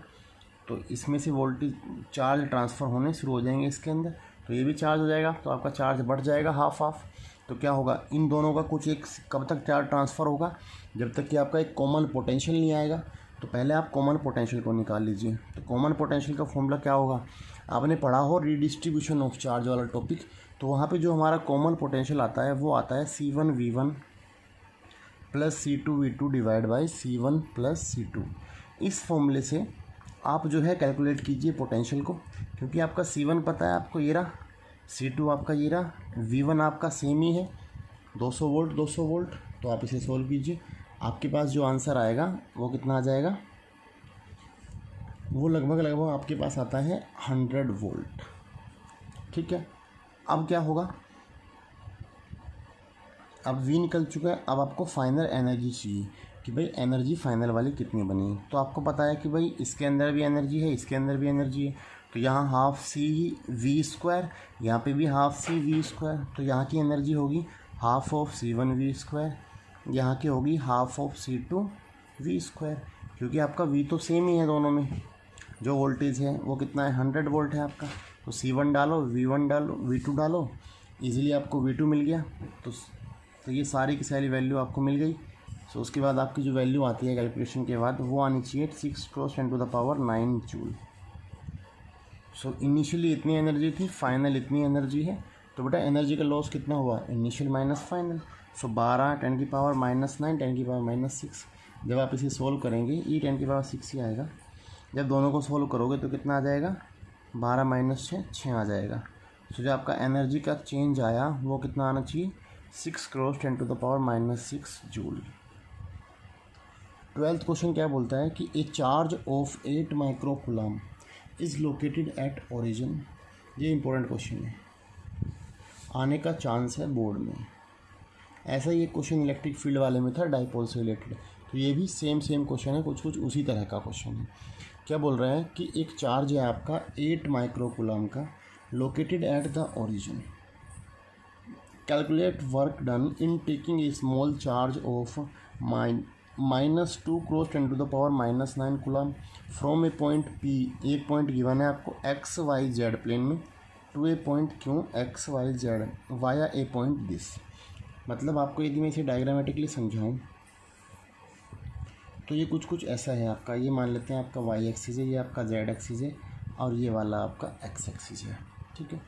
तो इसमें से वोल्टेज चार्ज ट्रांसफ़र होने शुरू हो जाएंगे इसके अंदर, तो ये भी चार्ज हो जाएगा, तो आपका चार्ज बढ़ जाएगा हाफ हाफ। तो क्या होगा, इन दोनों का कुछ एक कब तक चार्ज ट्रांसफ़र होगा, जब तक कि आपका एक कॉमन पोटेंशियल नहीं आएगा। तो पहले आप कॉमन पोटेंशियल को निकाल लीजिए। तो कॉमन पोटेंशियल का फॉर्मूला क्या होगा, आपने पढ़ा हो रीडिस्ट्रीब्यूशन ऑफ चार्ज वाला टॉपिक, तो वहाँ पे जो हमारा कॉमन पोटेंशियल आता है वो आता है C1V1 plus C2V2 divide by C1 plus C2। इस फॉर्मूले से आप जो है कैलकुलेट कीजिए पोटेंशियल को, क्योंकि आपका C1 पता है आपको, ये रहा, C2 आपका ये रहा, V1 आपका सेम ही है 200 वोल्ट 200 वोल्ट। तो आप इसे सोल्व कीजिए, आपके पास जो आंसर आएगा वो कितना आ जाएगा, वो लगभग आपके पास आता है 100 वोल्ट। ठीक है, अब क्या होगा, अब V निकल चुका है, अब आपको फाइनल एनर्जी चाहिए कि भाई एनर्जी फाइनल वाली कितनी बनी। तो आपको पता है कि भाई इसके अंदर भी एनर्जी है, इसके अंदर भी एनर्जी है, तो यहाँ हाफ सी वी स्क्वायर, यहाँ पे भी हाफ सी वी स्क्वायर। तो यहाँ की एनर्जी होगी half of C1 we square, यहाँ की होगी half of C2 we square, क्योंकि आपका V तो सेम ही है दोनों में। जो वोल्टेज है वो कितना है, 100 वोल्ट है आपका। तो C1 डालो, V1 डालो, V2 डालो, इजीली आपको V2 मिल गया। तो ये सारी की सारी वैल्यू आपको मिल गई। सो उसके बाद आपकी जो वैल्यू आती है कैलकुलेशन के बाद वो आनी चाहिए 6 क्रॉस 10⁻⁹ जूल। सो इनिशियली इतनी एनर्जी थी, फाइनल इतनी एनर्जी है। तो बेटा एनर्जी का लॉस कितना हुआ, इनिशियल माइनस फाइनल। सो 12 10⁻⁻9 10⁻�6। जब आप इसे सोल्व करेंगे ये 10⁻6 ही आएगा। जब दोनों को सोल्व करोगे तो कितना आ जाएगा, 12 माइनस 6 आ जाएगा। सो जो आपका एनर्जी का चेंज आया वो कितना आना चाहिए, 6 क्रॉस 10⁻⁻6 जूल। 12th क्वेश्चन क्या बोलता है कि ए charge of 8 microcoulomb is located at origin. ये इंपॉर्टेंट क्वेश्चन है, आने का चांस है बोर्ड में। ऐसा ये क्वेश्चन इलेक्ट्रिक फील्ड वाले में था, डाइपोल से रिलेटेड। तो ये भी सेम क्वेश्चन है, कुछ उसी तरह का क्वेश्चन है। क्या बोल रहा है कि एक चार्ज है आपका 8 माइक्रोकूलम का, located at the origin. Calculate work done in taking a small charge of -2 cross 10⁻⁻9 coulomb from A point P। एक पॉइंट गिवन है आपको XYZ प्लेन में, टू ए पॉइंट क्यों XYZ via A point this. मतलब आपको यदि मैं इसे डायग्रामेटिकली समझाऊं तो ये कुछ ऐसा है आपका। ये मान लेते हैं आपका Y एक्सिस है, ये आपका Z एक्सिस है और ये वाला आपका X एक्सिस है। ठीक है,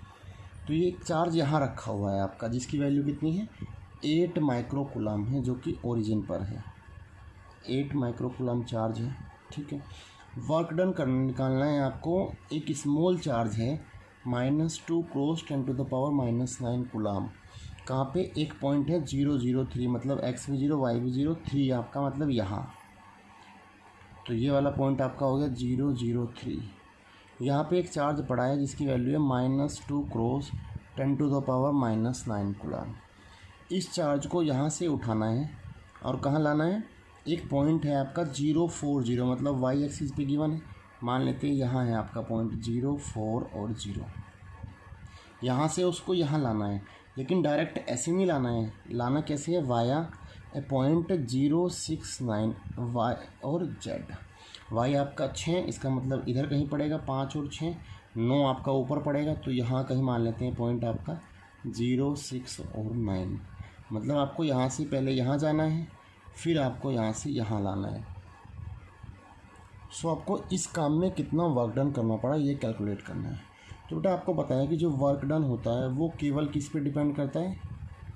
तो ये एक चार्ज यहाँ रखा हुआ है आपका, जिसकी वैल्यू कितनी है 8 माइक्रोकूलम है जो कि ओरिजिन पर है, 8 माइक्रोकूलम चार्ज है, ठीक है। वर्क डन करना निकालना है आपको, एक स्मॉल चार्ज है -2 क्रॉस 10⁻⁻9 कूलम, कहाँ पे एक पॉइंट है 003, मतलब x भी 0 y भी 0 3 आपका मतलब यहाँ, तो ये वाला पॉइंट आपका हो गया 003। यहाँ पे एक चार्ज पड़ा है जिसकी वैल्यू है -2 क्रॉस 10⁻⁻9 कूलम। इस चार्ज को यहाँ से उठाना है और कहाँ लाना है, एक पॉइंट है आपका 040, मतलब y एक्सिस पे गिवन है, मान लेते हैं यहाँ है आपका पॉइंट 0 4 और 0, यहाँ से उसको यहाँ लाना है, लेकिन डायरेक्ट ऐसे नहीं लाना है, लाना कैसे है, वाया पॉइंट 069 y और z। y आपका 6, इसका मतलब इधर कहीं पड़ेगा 5 और 6, 9 आपका ऊपर पड़ेगा, तो यहाँ कहीं मान लेते हैं पॉइंट आपका 0 6 और 9, मतलब आपको यहाँ से पहले यहाँ जाना है, फिर आपको यहाँ से यहाँ लाना है। सो आपको इस काम में कितना वर्क डन करना पड़ा ये कैलकुलेट करना है। तो बेटा आपको पता है कि जो वर्क डन होता है वो केवल किस पे डिपेंड करता है,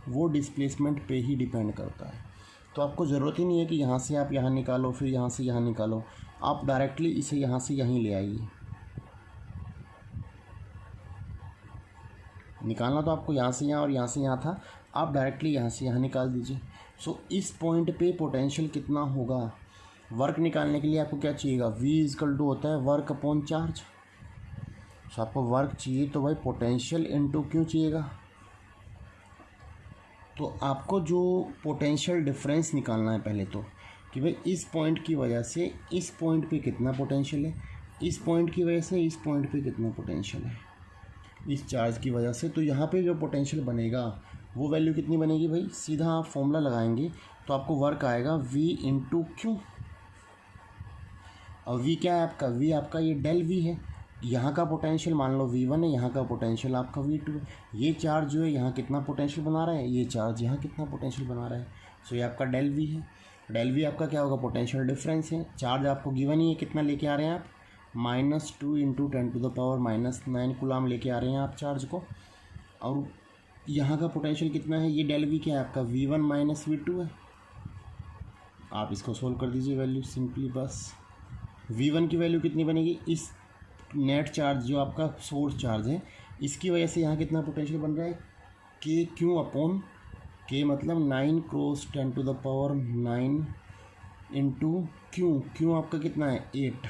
वो डिस्प्लेसमेंट पे ही डिपेंड करता है। तो आपको ज़रूरत ही नहीं है कि यहाँ से आप यहाँ निकालो फिर यहाँ से यहाँ निकालो, आप डायरेक्टली इसे यहाँ से यहीं ले आइए। निकालना तो आपको यहाँ से यहाँ और यहाँ से यहाँ था, आप डायरेक्टली यहाँ से यहाँ निकाल दीजिए। सो इस पॉइंट पे पोटेंशियल कितना होगा, वर्क निकालने के लिए आपको क्या चाहिएगा, V होता है वर्क अपॉन चार्ज। सो आपको वर्क चाहिए तो भाई पोटेंशियल इनटू क्यू चाहिएगा। तो आपको जो पोटेंशियल डिफरेंस निकालना है पहले तो, कि भाई इस पॉइंट की वजह से इस पॉइंट पे कितना पोटेंशियल है, इस पॉइंट की वजह से इस पॉइंट पे कितना पोटेंशियल है, इस चार्ज की वजह से। तो यहाँ पे जो पोटेंशियल बनेगा वो वैल्यू कितनी बनेगी भाई, सीधा आप फॉर्मूला लगाएंगे तो आपको वर्क आएगा V इंटू क्यू। और V क्या है आपका, V आपका ये डेल V है, यहाँ का पोटेंशियल मान लो V1 है, यहाँ का पोटेंशियल आपका V2 है। ये चार्ज जो है यहाँ कितना पोटेंशियल बना रहा है, ये चार्ज यहाँ कितना पोटेंशियल बना रहा है, सो ये आपका डेल V है। डेल V आपका क्या होगा, पोटेंशियल डिफरेंस है। चार्ज आपको गिवन ही है, कितना लेके आ रहे हैं आप, -2 इंटू 10⁻⁻9 कूलम लेके आ रहे हैं आप चार्ज को। और यहाँ का पोटेंशियल कितना है, ये डेल V क्या है आपका, V1 माइनस V2 है। आप इसको सोल्व कर दीजिए वैल्यू सिंपली, बस V1 की वैल्यू कितनी बनेगी, इस नेट चार्ज जो आपका सोर्स चार्ज है इसकी वजह से यहाँ कितना पोटेंशियल बन रहा है, के क्यू अपॉन के, मतलब 9 क्रॉस 10⁻9 इंटू क्यू। क्यू आपका कितना है 8,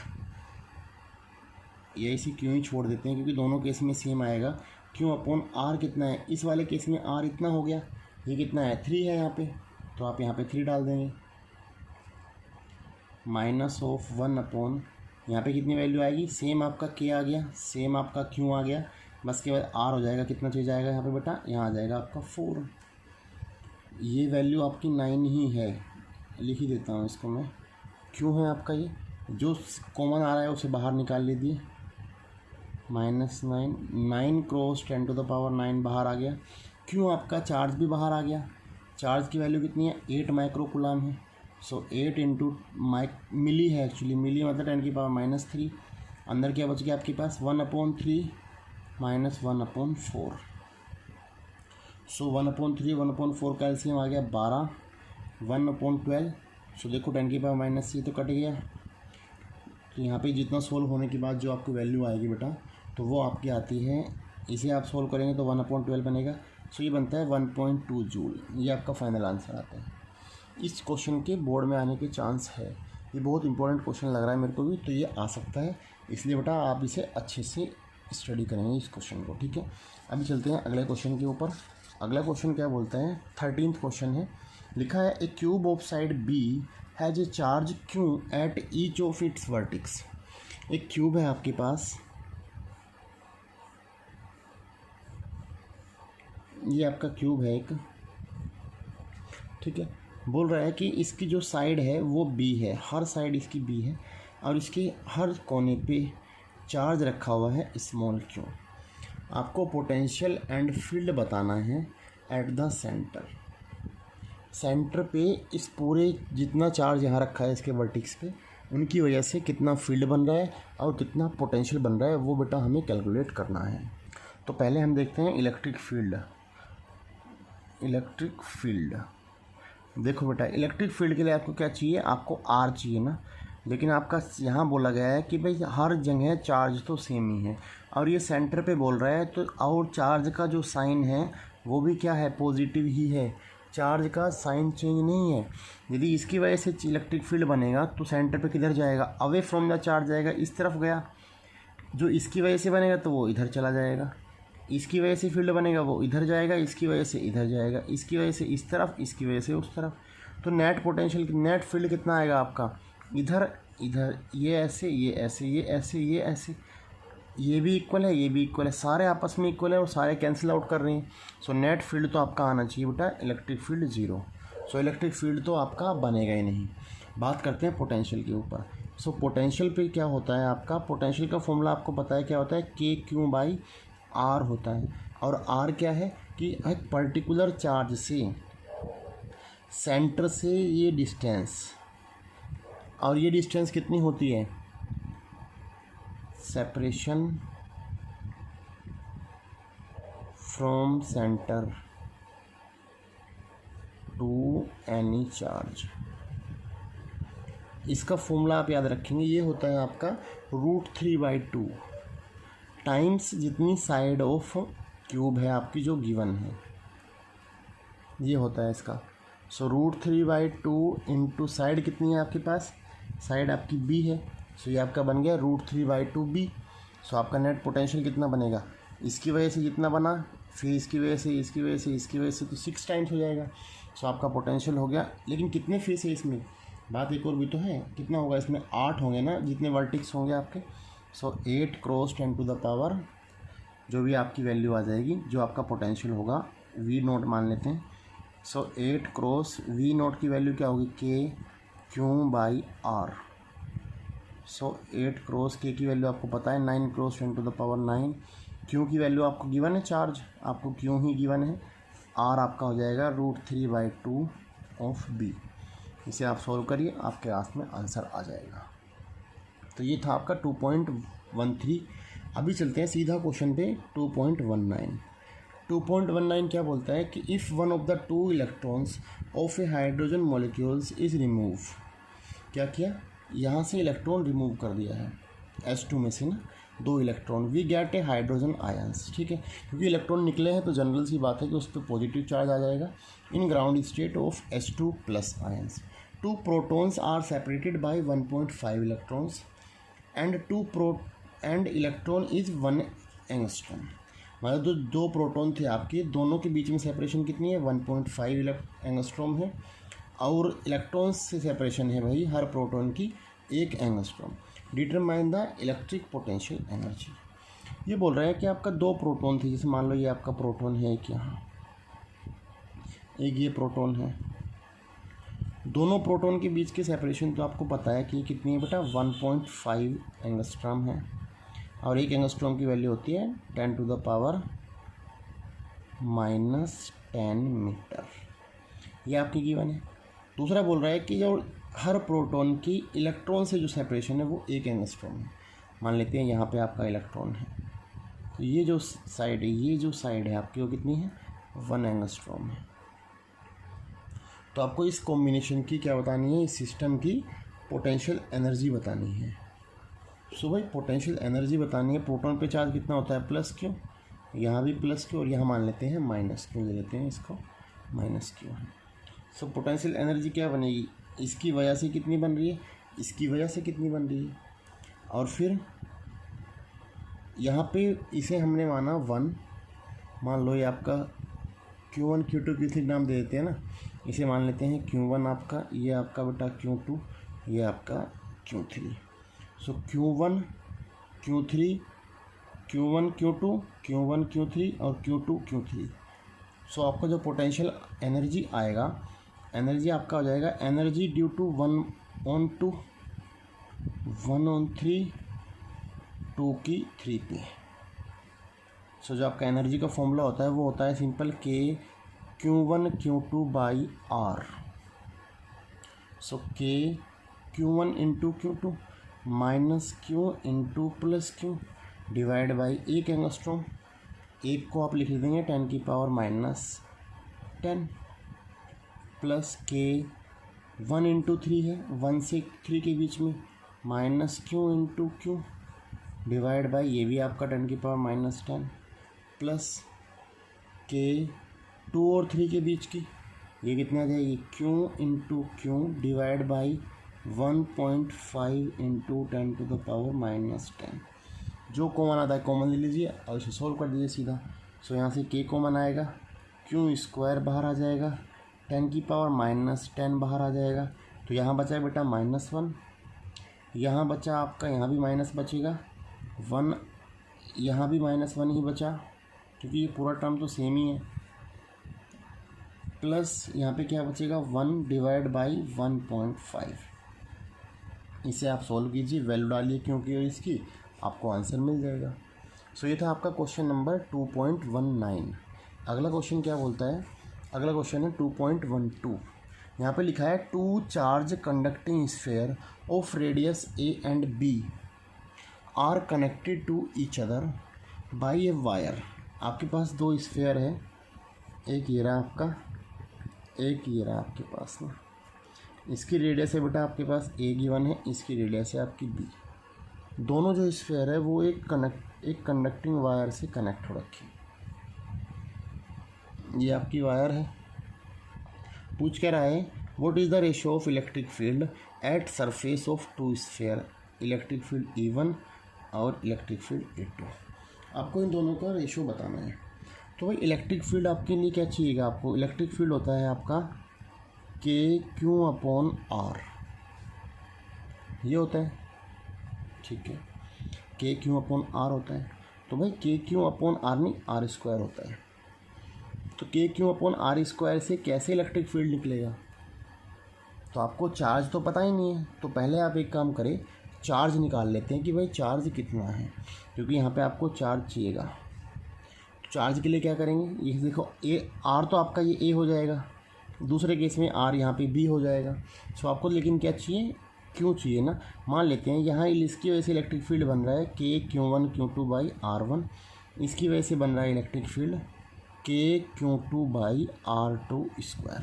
ये इसी क्यों ही छोड़ देते हैं क्योंकि दोनों केस में सेम आएगा। क्यों अपॉन आर कितना है, इस वाले केस में आर इतना हो गया, ये कितना है 3 है यहाँ पे, तो आप यहाँ पे 3 डाल देंगे, -1 अपॉन यहाँ पे कितनी वैल्यू आएगी, सेम आपका के आ गया, सेम आपका क्यों आ गया, बस के बाद आर हो जाएगा, कितना चीज़ आएगा यहाँ पे बेटा, यहाँ आ जाएगा आपका 4। ये वैल्यू आपकी 9 ही है, लिख ही देता हूँ इसको मैं। क्यों है आपका ये जो कॉमन आ रहा है उसे बाहर निकाल लीजिए, -9 क्रॉस 10⁻9 बाहर आ गया। क्यों आपका चार्ज भी बाहर आ गया, चार्ज की वैल्यू कितनी है 8 माइक्रोकूलम है, सो 8 इंटू मिली है, एक्चुअली मिली मतलब 10⁻³ अंदर क्या बच गया आपके पास 1/3 -1/4। सो 1/3 1/4 का एलसीएम आ गया 12, 1/12। सो देखो 10⁻³ तो कट गया, तो यहाँ पे जितना सोल्व होने के बाद जो आपको वैल्यू आएगी बेटा तो वो आपकी आती है, इसे आप सोल्व करेंगे तो 1/12 बनेगा। सो ये बनता है 1.2 जूल, ये आपका फाइनल आंसर आता है। इस क्वेश्चन के बोर्ड में आने के चांस है, ये बहुत इंपॉर्टेंट क्वेश्चन लग रहा है मेरे को भी, तो ये आ सकता है, इसलिए बेटा आप इसे अच्छे से स्टडी करेंगे इस क्वेश्चन को, ठीक है। अभी चलते हैं अगले क्वेश्चन के ऊपर। अगला क्वेश्चन क्या बोलता है, 13th क्वेश्चन है, लिखा है a cube of side B has a charge Q at each of its vertex. एक क्यूब है आपके पास, ये आपका क्यूब है एक, ठीक है। बोल रहा है कि इसकी जो साइड है वो बी है, हर साइड इसकी बी है और इसके हर कोने पे चार्ज रखा हुआ है स्मॉल क्यू। आपको पोटेंशियल एंड फील्ड बताना है एट द सेंटर। सेंटर पे इस पूरे जितना चार्ज यहाँ रखा है इसके वर्टिक्स पे, उनकी वजह से कितना फील्ड बन रहा है और कितना पोटेंशियल बन रहा है वो बेटा हमें कैलकुलेट करना है। तो पहले हम देखते हैं इलेक्ट्रिक फील्ड। Electric field. देखो बेटा, इलेक्ट्रिक फील्ड के लिए आपको क्या चाहिए, आपको आर चाहिए ना, लेकिन आपका यहाँ बोला गया है कि भाई हर जगह चार्ज तो सेम ही है, और ये सेंटर पे बोल रहा है तो, और चार्ज का जो साइन है वो भी क्या है, पॉजिटिव ही है, चार्ज का साइन चेंज नहीं है। यदि इसकी वजह से इलेक्ट्रिक फील्ड बनेगा तो सेंटर पे किधर जाएगा, अवे फ्रॉम द चार्ज जाएगा, इस तरफ गया। जो इसकी वजह से बनेगा तो वो इधर चला जाएगा, इसकी वजह से फील्ड बनेगा वो इधर जाएगा, इसकी वजह से इधर जाएगा, इसकी वजह से इस तरफ, इसकी वजह से उस तरफ। तो नेट पोटेंशियल, नेट फील्ड कितना आएगा आपका, इधर इधर, ये ऐसे, ये ऐसे, ये ऐसे, ये ऐसे, ये भी इक्वल है, ये भी इक्वल है, सारे आपस में इक्वल है और सारे कैंसिल आउट कर रहे हैं। सो नेट फील्ड तो आपका आना चाहिए बेटा electric field 0। So electric field तो आपका बनेगा ही नहीं। बात करते हैं पोटेंशियल के ऊपर। सो पोटेंशियल पे क्या होता है आपका, पोटेंशियल का फॉर्मूला आपको पता है क्या होता है, के क्यू बाई आर होता है। और आर क्या है कि एक पर्टिकुलर चार्ज से सेंटर से ये डिस्टेंस, और ये डिस्टेंस कितनी होती है, separation from centre to any charge. इसका फॉर्मूला आप याद रखेंगे, ये होता है आपका √3/2 टाइम्स जितनी साइड ऑफ क्यूब है आपकी जो गिवन है, ये होता है इसका। सो √3/2 इंटू साइड कितनी है आपके पास, साइड आपकी बी है, सो ये आपका बन गया √3/2b। सो आपका नेट पोटेंशियल कितना बनेगा, इसकी वजह से जितना बना, फिर इसकी वजह से, इसकी वजह से, इसकी वजह से, तो 6 टाइम्स हो जाएगा। सो आपका पोटेंशियल हो गया। लेकिन कितने फेस है इसमें, बात एक और भी तो है, कितना होगा इसमें, 8 होंगे ना, जितने वर्टिक्स होंगे आपके। सो 8 क्रॉस 10⁻, जो भी आपकी वैल्यू आ जाएगी, जो आपका पोटेंशियल होगा, V0 मान लेते हैं। सो 8 क्रॉस V0 की वैल्यू क्या होगी, KQ/R। सो 8 क्रॉस K की वैल्यू आपको पता है 9 क्रॉस 10⁻9। Q की वैल्यू आपको गिवन है, चार्ज आपको Q ही गिवन है, R आपका हो जाएगा √3/2 ऑफ B। इसे आप सॉल्व करिए, आपके हाथ में आंसर आ जाएगा। तो ये था आपका 2.13। अभी चलते हैं सीधा क्वेश्चन पे 2.19। 2.19 क्या बोलता है कि if one of the 2 electrons of A hydrogen molecules is remove. क्या किया, यहाँ से इलेक्ट्रॉन रिमूव कर दिया है, H2 में से ना 2 electron, we get a hydrogen ions. ठीक है, क्योंकि इलेक्ट्रॉन निकले हैं तो जनरल सी बात है कि उस पर पॉजिटिव चार्ज आ जाएगा। In ground state of H2+ ions 2 protons are separated by 1.5 electrons and electron is 1 angstrom. मतलब जो 2 प्रोटॉन थे आपके, दोनों के बीच में सेपरेशन कितनी है, 1.5 एंगस्ट्रॉम है, और इलेक्ट्रॉन्स से सेपरेशन है भाई हर प्रोटॉन की 1 angstrom. Determine the electric potential energy. ये बोल रहा है कि आपका 2 प्रोटॉन थे, जैसे मान लो ये आपका प्रोटॉन है, एक यहाँ, एक ये प्रोटॉन है, दोनों प्रोटॉन के बीच के सेपरेशन तो आपको पता है कि कितनी है बेटा, 1.5 एंगस्ट्रॉम है, और 1 एंगस्ट्रॉम की वैल्यू होती है 10⁻⁻10 मीटर। ये आपकी गिवन है। दूसरा बोल रहा है कि जो हर प्रोटॉन की इलेक्ट्रॉन से जो सेपरेशन है वो 1 एंगस्ट्रॉम है। मान लेते हैं यहाँ पे आपका इलेक्ट्रॉन है, तो ये जो साइड है, ये जो साइड है आपकी वो कितनी है, 1 एंगस्ट्रॉम है। तो आपको इस कॉम्बिनेशन की क्या बतानी है, इस सिस्टम की पोटेंशियल एनर्जी बतानी है। सो भाई पोटेंशियल एनर्जी बतानी है। प्रोटॉन पे चार्ज कितना होता है, +Q, यहाँ भी +Q, और यहाँ मान लेते हैं -Q, ले लेते हैं इसको, -Q है। सो पोटेंशियल एनर्जी क्या बनेगी, इसकी वजह से कितनी बन रही है, इसकी वजह से कितनी बन रही है, और फिर यहाँ पे इसे हमने माना 1, मान लो ये आपका Q1 Q2 Q3 नाम दे देते हैं ना, इसे मान लेते हैं Q1 आपका, ये आपका बेटा Q2, ये आपका Q3। सो Q1 Q3, Q1 Q2, Q1 Q3 और Q2 Q3। सो आपका जो पोटेंशियल एनर्जी आएगा, एनर्जी आपका हो जाएगा एनर्जी ड्यू टू 1/2, 1/3, 2 की 3 पे। सो जो आपका एनर्जी का फॉर्मूला होता है वो होता है simple, K Q1 Q2/R। So K Q1 into Q2 -Q into +Q divide by 1 angstrom. 1 को आप लिख देंगे 10⁻⁻⁻, 10 प्लस के 1 इंटू 3 है, 1 से 3 के बीच में, minus Q into Q divide by ये भी आपका 10 की पावर माइनस 10 प्लस के 2 और 3 के बीच की, ये कितना आ जाएगी Q into Q divide by 1.5 into 10 to the power minus 10। जो कॉमन आता है कॉमन ले लीजिए और इसे सोल्व कर दीजिए सीधा। सो यहाँ से के कॉमन आएगा, क्यू स्क्वायर बाहर आ जाएगा, 10 की पावर माइनस 10 बाहर आ जाएगा। तो यहाँ बचा बेटा -1, यहाँ बचा आपका, यहाँ भी माइनस बचेगा 1, यहाँ भी -1 ही बचा क्योंकि ये पूरा टर्म तो सेम ही है, प्लस यहाँ पे क्या बचेगा 1 डिवाइड बाई 1.5। इसे आप सोल्व कीजिए, वैल्यू डालिए क्योंकि इसकी, आपको आंसर मिल जाएगा। सो ये था आपका क्वेश्चन नंबर 2.19। अगला क्वेश्चन क्या बोलता है, अगला क्वेश्चन है 2.12। यहाँ पे लिखा है 2 charge conducting sphere of radius A and B are connected to each other by a wire. आपके पास 2 स्फेयर है, एक ये रहा आपका, एक ये रहा आपके पास ना। इसकी रेडियस है बेटा आपके पास ए गिवन है, इसकी रेडियस है आपकी बी। दोनों जो स्फेयर है वो एक कंडक्टिंग वायर से कनेक्ट हो रखी। ये आपकी वायर है। पूछ क्या रहा है, what is the ratio of electric field at surface of 2 sphere, electric field E1 और इलेक्ट्रिक फील्ड E2। आपको इन दोनों का रेशियो बताना है। तो भाई इलेक्ट्रिक फील्ड आपके लिए क्या चाहिएगा, आपको इलेक्ट्रिक फील्ड होता है आपका KQ/R, ये होता है, ठीक है, KQ/R होता है। तो भाई KQ/R नहीं, R² होता है। तो KQ/R² से कैसे इलेक्ट्रिक फील्ड निकलेगा, तो आपको चार्ज तो पता ही नहीं है। तो पहले आप एक काम करें, चार्ज निकाल लेते हैं कि भाई चार्ज कितना है, क्योंकि यहाँ पे आपको चार्ज चाहिएगा। तो चार्ज के लिए क्या करेंगे, ये देखो R तो आपका ये A हो जाएगा, दूसरे केस में R यहाँ पे B हो जाएगा। सो आपको लेकिन क्या चाहिए, क्यों चाहिए ना। मान लेते हैं यहाँ इसकी वजह से इलेक्ट्रिक फील्ड बन रहा है KQ1/Q2/R1, इसकी वजह से बन रहा है इलेक्ट्रिक फील्ड KQ2/R2²।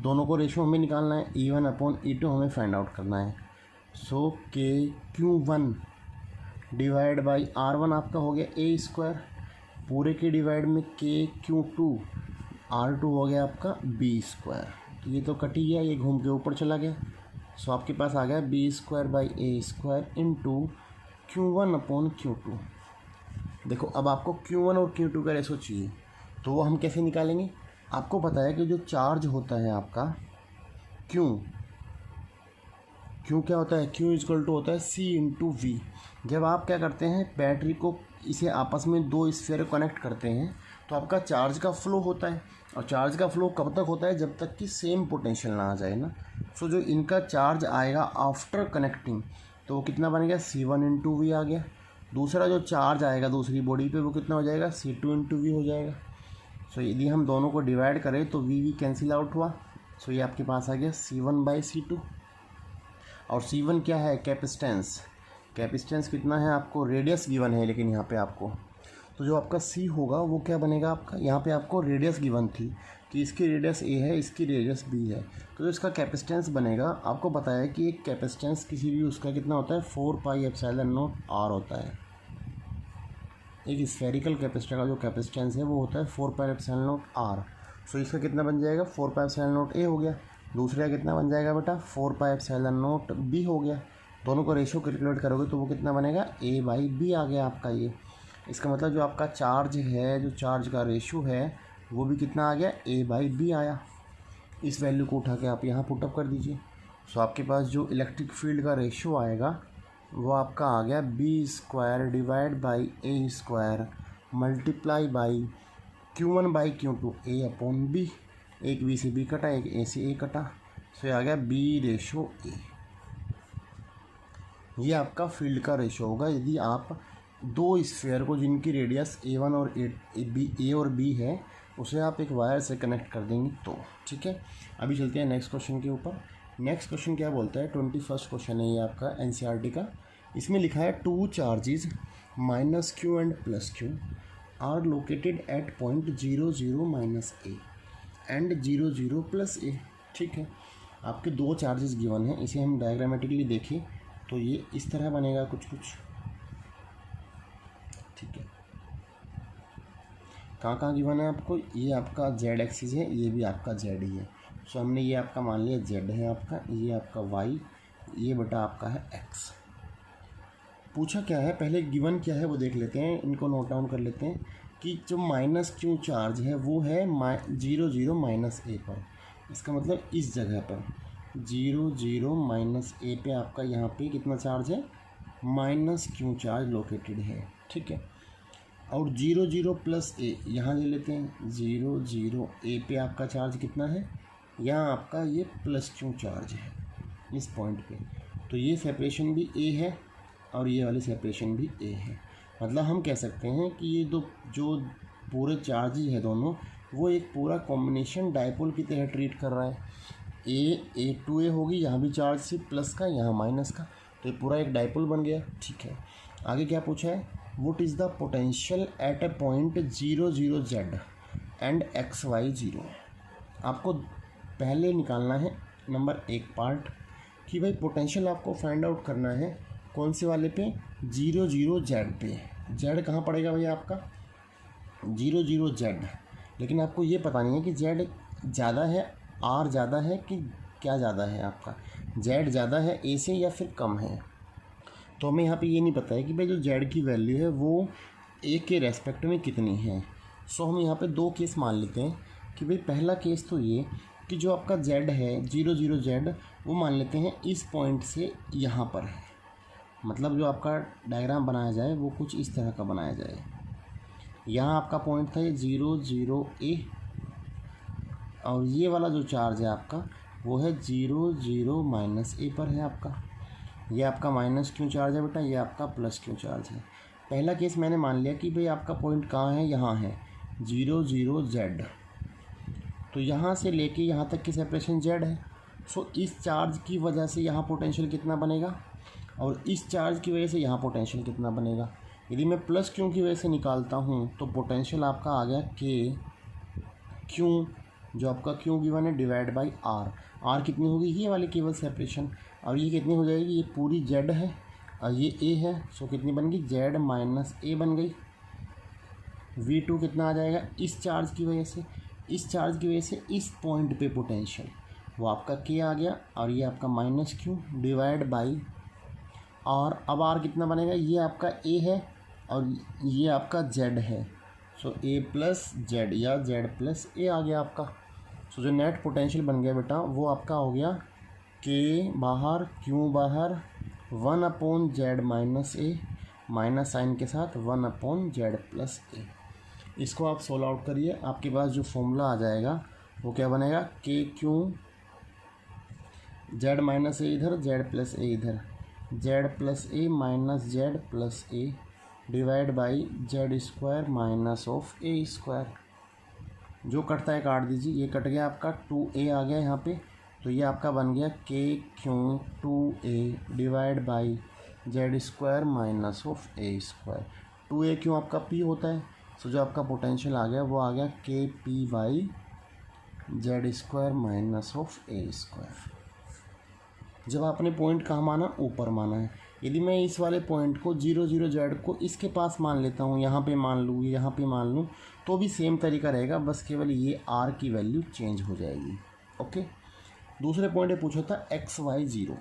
दोनों को रेशो हमें निकालना है, E1/E2 हमें फाइंड आउट करना है। सो KQ1 डिवाइड बाई R1 आपका हो गया A², पूरे के डिवाइड में KQ2/R2 हो गया आपका B²। तो ये तो कट ही गया, ये घूम के ऊपर चला गया। सो आपके पास आ गया B²/A² इंटू Q1/Q2। देखो अब आपको Q1 और Q2 का रेशो चाहिए, तो वो हम कैसे निकालेंगे। आपको पता है कि जो चार्ज होता है आपका Q क्या होता है, Q = होता है C/V। जब आप क्या करते हैं, बैटरी को इसे आपस में 2 स्फीयर कनेक्ट करते हैं, तो आपका चार्ज का फ्लो होता है। और चार्ज का फ्लो कब तक होता है, जब तक कि सेम पोटेंशियल ना आ जाए ना। सो जो इनका चार्ज आएगा आफ्टर कनेक्टिंग, तो वो कितना बनेगा C1/V आ गया। दूसरा जो चार्ज आएगा दूसरी बॉडी पे, वो कितना हो जाएगा C2/V हो जाएगा। सो यदि हम दोनों को डिवाइड करें तो V कैंसिल आउट हुआ। सो ये आपके पास आ गया C1/C2। और C1 क्या है, कैपेसिटेंस। कैपेसिटेंस कितना है आपको, रेडियस गिवन है लेकिन यहाँ पे आपको, तो जो आपका C होगा वो क्या बनेगा आपका, यहाँ पे आपको रेडियस गिवन थी कि इसकी रेडियस A है, इसकी रेडियस B है, तो जो इसका कैपेसिटेंस बनेगा, आपको पता है कि एक कैपेसिटेंस किसी भी उसका कितना होता है 4πε0R होता है। एक स्फेरिकल कैपेसिटर का जो कैपेसिटेंस है वो होता है 4πε0R। सो इसका कितना बन जाएगा 4πε0A हो गया, दूसरे का कितना बन जाएगा बेटा 4πε0B हो गया। दोनों को रेशियो कैलकुलेट करोगे तो वो कितना बनेगा A/B आ गया आपका ये। इसका मतलब जो आपका चार्ज है, जो चार्ज का रेशियो है वो भी कितना आ गया A/B आया। इस वैल्यू को उठा के आप यहाँ पुटअप कर दीजिए। सो आपके पास जो इलेक्ट्रिक फील्ड का रेशियो आएगा वो आपका आ गया B² divide by A² multiply by Q1/Q2 A/B। एक B से B कटा, एक A से A कटा, सो ये आ गया B/A। ये आपका फील्ड का रेशियो होगा यदि आप 2 स्फीयर को जिनकी रेडियस A1 और A और B है उसे आप एक वायर से कनेक्ट कर देंगे तो। ठीक है, अभी चलते हैं नेक्स्ट क्वेश्चन के ऊपर। नेक्स्ट क्वेश्चन क्या बोलता है, 21st क्वेश्चन है ये आपका NCERT का। इसमें लिखा है 2 charges -Q and +Q are located at point 0 0 minus A and 0 0 plus A. ठीक है, आपके दो चार्जेस गिवन हैं, इसे हम डायग्रामेटिकली देखें तो ये इस तरह बनेगा कुछ। ठीक है, कहाँ गिवन है आपको, ये आपका जेड एक्सिस है, ये भी आपका जेड ही है। सो हमने ये आपका मान लिया जेड है आपका, ये आपका वाई, ये बटा आपका है एक्स। पूछा क्या है, पहले गिवन क्या है वो देख लेते हैं, इनको नोट डाउन कर लेते हैं कि जो माइनस क्यू चार्ज है वो है 0 0 माइनस ए पर। इसका मतलब इस जगह पर 0 0 माइनस ए पे आपका यहाँ पे कितना चार्ज है, माइनस क्यू चार्ज लोकेटेड है। ठीक है, और 0 0 प्लस ए यहाँ ले लेते हैं, 0 0 ए पे आपका चार्ज कितना है, यहाँ आपका ये प्लस क्यू चार्ज है इस पॉइंट पे। तो ये सेपरेशन भी ए है और ये वाली सेपरेशन भी ए है। मतलब हम कह सकते हैं कि ये दो जो पूरे चार्जेज है दोनों, वो एक पूरा कॉम्बिनेशन डायपोल की तरह ट्रीट कर रहा है। ए टू ए होगी, यहाँ भी चार्ज सिर्फ प्लस का, यहाँ माइनस का, तो ये पूरा एक डायपोल बन गया। ठीक है, आगे क्या पूछा है, what is the potential at a point 0 0 Z and X Y 0। आपको पहले निकालना है नंबर 1 पार्ट कि भाई पोटेंशियल आपको फाइंड आउट करना है कौन से वाले पे, 0 0 जेड पे। जेड कहाँ पड़ेगा भैया आपका, 0 0 जेड, लेकिन आपको ये पता नहीं है कि जेड ज़्यादा है, आर ज़्यादा है कि क्या ज़्यादा है आपका, जेड ज़्यादा है ए से या फिर कम है। तो हमें यहाँ पे ये नहीं पता है कि भाई जो जेड की वैल्यू है वो ए के रेस्पेक्ट में कितनी है। सो हम यहाँ पे दो केस मान लेते हैं कि भाई पहला केस तो ये कि जो आपका जेड है 0 0 जेड, वो मान लेते हैं इस पॉइंट से यहाँ पर है। मतलब जो आपका डायग्राम बनाया जाए वो कुछ इस तरह का बनाया जाए। यहाँ आपका पॉइंट था ये 0 0 ए, और ये वाला जो चार्ज है आपका वो है 0 0 माइनस ए पर है आपका। ये आपका माइनस क्यू चार्ज है बेटा, ये आपका प्लस क्यू चार्ज है। पहला केस मैंने मान लिया कि भाई आपका पॉइंट कहाँ है, यहाँ है 0 0 जेड, तो यहाँ से लेके यहाँ तक की सेपरेशन जेड है। सो इस चार्ज की वजह से यहाँ पोटेंशियल कितना बनेगा और इस चार्ज की वजह से यहाँ पोटेंशियल कितना बनेगा। यदि मैं प्लस क्यू की वजह से निकालता हूँ तो पोटेंशियल आपका आ गया के क्यू, जो आपका क्यू गिवन है, डिवाइड बाई आर। आर कितनी होगी, ये वाली केवल सेपरेशन, और ये कितनी हो जाएगी, ये पूरी जेड है और ये ए है। सो कितनी बन गई, जेड माइनस ए बन गई। V2 कितना आ जाएगा, इस चार्ज की वजह से, इस चार्ज की वजह से इस पॉइंट पे पोटेंशियल वो आपका के आ गया, और ये आपका minus Q divide by R. अब आर कितना बनेगा, ये आपका ए है और ये आपका जेड है। सो ए प्लस जेड या जेड प्लस ए आ गया आपका। सो जो नेट पोटेंशियल बन गया बेटा वो आपका हो गया के बाहर क्यू बाहर 1/जेड माइनस ए, माइनस साइन के साथ 1/जेड प्लस ए। इसको आप सोल्व आउट करिए, आपके पास जो फॉर्मूला आ जाएगा वो क्या बनेगा, के क्यू जेड माइनस ए इधर, जेड प्लस ए इधर, Z plus A minus Z plus A divide by Z square minus of A square. जो कटता है काट दीजिए, ये कट गया आपका, 2a आ गया यहाँ पे, तो ये आपका बन गया के Q 2a divide by Z square minus of A square. 2a क्यों आपका p होता है, सो जो आपका पोटेंशियल आ गया वो आ गया के P by Z square minus of A square. जब आपने पॉइंट कहाँ माना, ऊपर माना है। यदि मैं इस वाले पॉइंट को 0 0 जेड को इसके पास मान लेता हूँ, यहाँ पे मान लूँ, यहाँ पे मान लूँ, तो भी सेम तरीका रहेगा, बस केवल ये आर की वैल्यू चेंज हो जाएगी। ओके, दूसरे पॉइंट पे पूछा था एक्स वाई 0।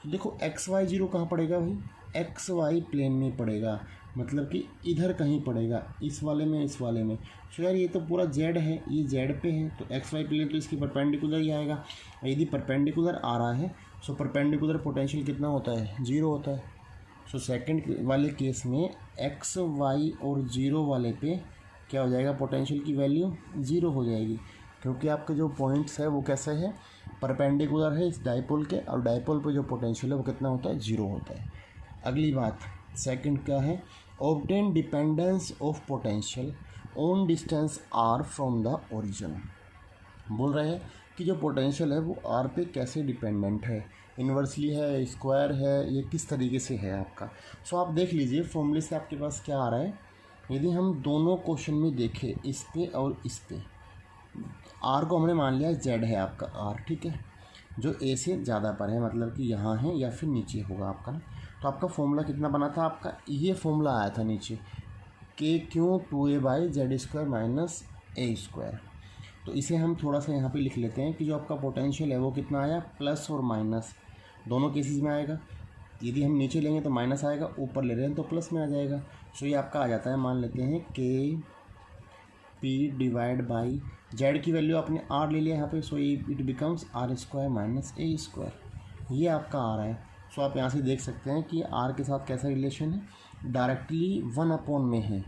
तो देखो एक्स वाई 0 कहाँ पड़ेगा भाई, एक्स वाई प्लेन में पड़ेगा, मतलब कि इधर कहीं पड़ेगा, इस वाले में, इस वाले में। तो यार ये तो पूरा जेड है, ये जेड पे है, तो एक्स वाई प्लेन तो इसकी परपेंडिकुलर ही आएगा। यदि परपेंडिकुलर आ रहा है सो परपेंडिकुलर पोटेंशियल कितना होता है, 0 होता है। सो सेकंड वाले केस में एक्स वाई और 0 वाले पे क्या हो जाएगा, पोटेंशियल की वैल्यू 0 हो जाएगी, क्योंकि आपके जो पॉइंट्स है वो कैसे है, परपेंडिकुलर है इस डाइपोल के, और डाइपोल पे जो पोटेंशियल है वो कितना होता है, 0 होता है। अगली बात सेकंड क्या है, obtain dependence of potential on distance R from the origin. बोल रहे हैं कि जो पोटेंशियल है वो आर पे कैसे डिपेंडेंट है, इन्वर्सली है, स्क्वायर है, ये किस तरीके से है आपका। सो आप देख लीजिए फॉर्मूले से आपके पास क्या आ रहा है यदि हम दोनों क्वेश्चन में देखें इस पे और इस पे, आर को हमने मान लिया जेड है आपका आर, ठीक है, जो ए से ज़्यादा पर है, मतलब कि यहाँ है या फिर नीचे होगा आपका ना। तो आपका फॉर्मूला कितना बना था आपका, ये फॉर्मूला आया था नीचे के क्यू 2a/z² माइनस ए स्क्वायर। तो इसे हम थोड़ा सा यहाँ पे लिख लेते हैं कि जो आपका पोटेंशियल है वो कितना आया, प्लस और माइनस दोनों केसेस में आएगा। यदि हम नीचे लेंगे तो माइनस आएगा, ऊपर ले रहे हैं तो प्लस में आ जाएगा। सो ये आपका आ जाता है, मान लेते हैं के पी डिवाइड बाई जेड की वैल्यू आपने आर ले लिया यहाँ पे, so it becomes r² minus A square. ये आपका आ रहा है। सो आप यहाँ से देख सकते हैं कि आर के साथ कैसा रिलेशन है, डायरेक्टली 1 में है,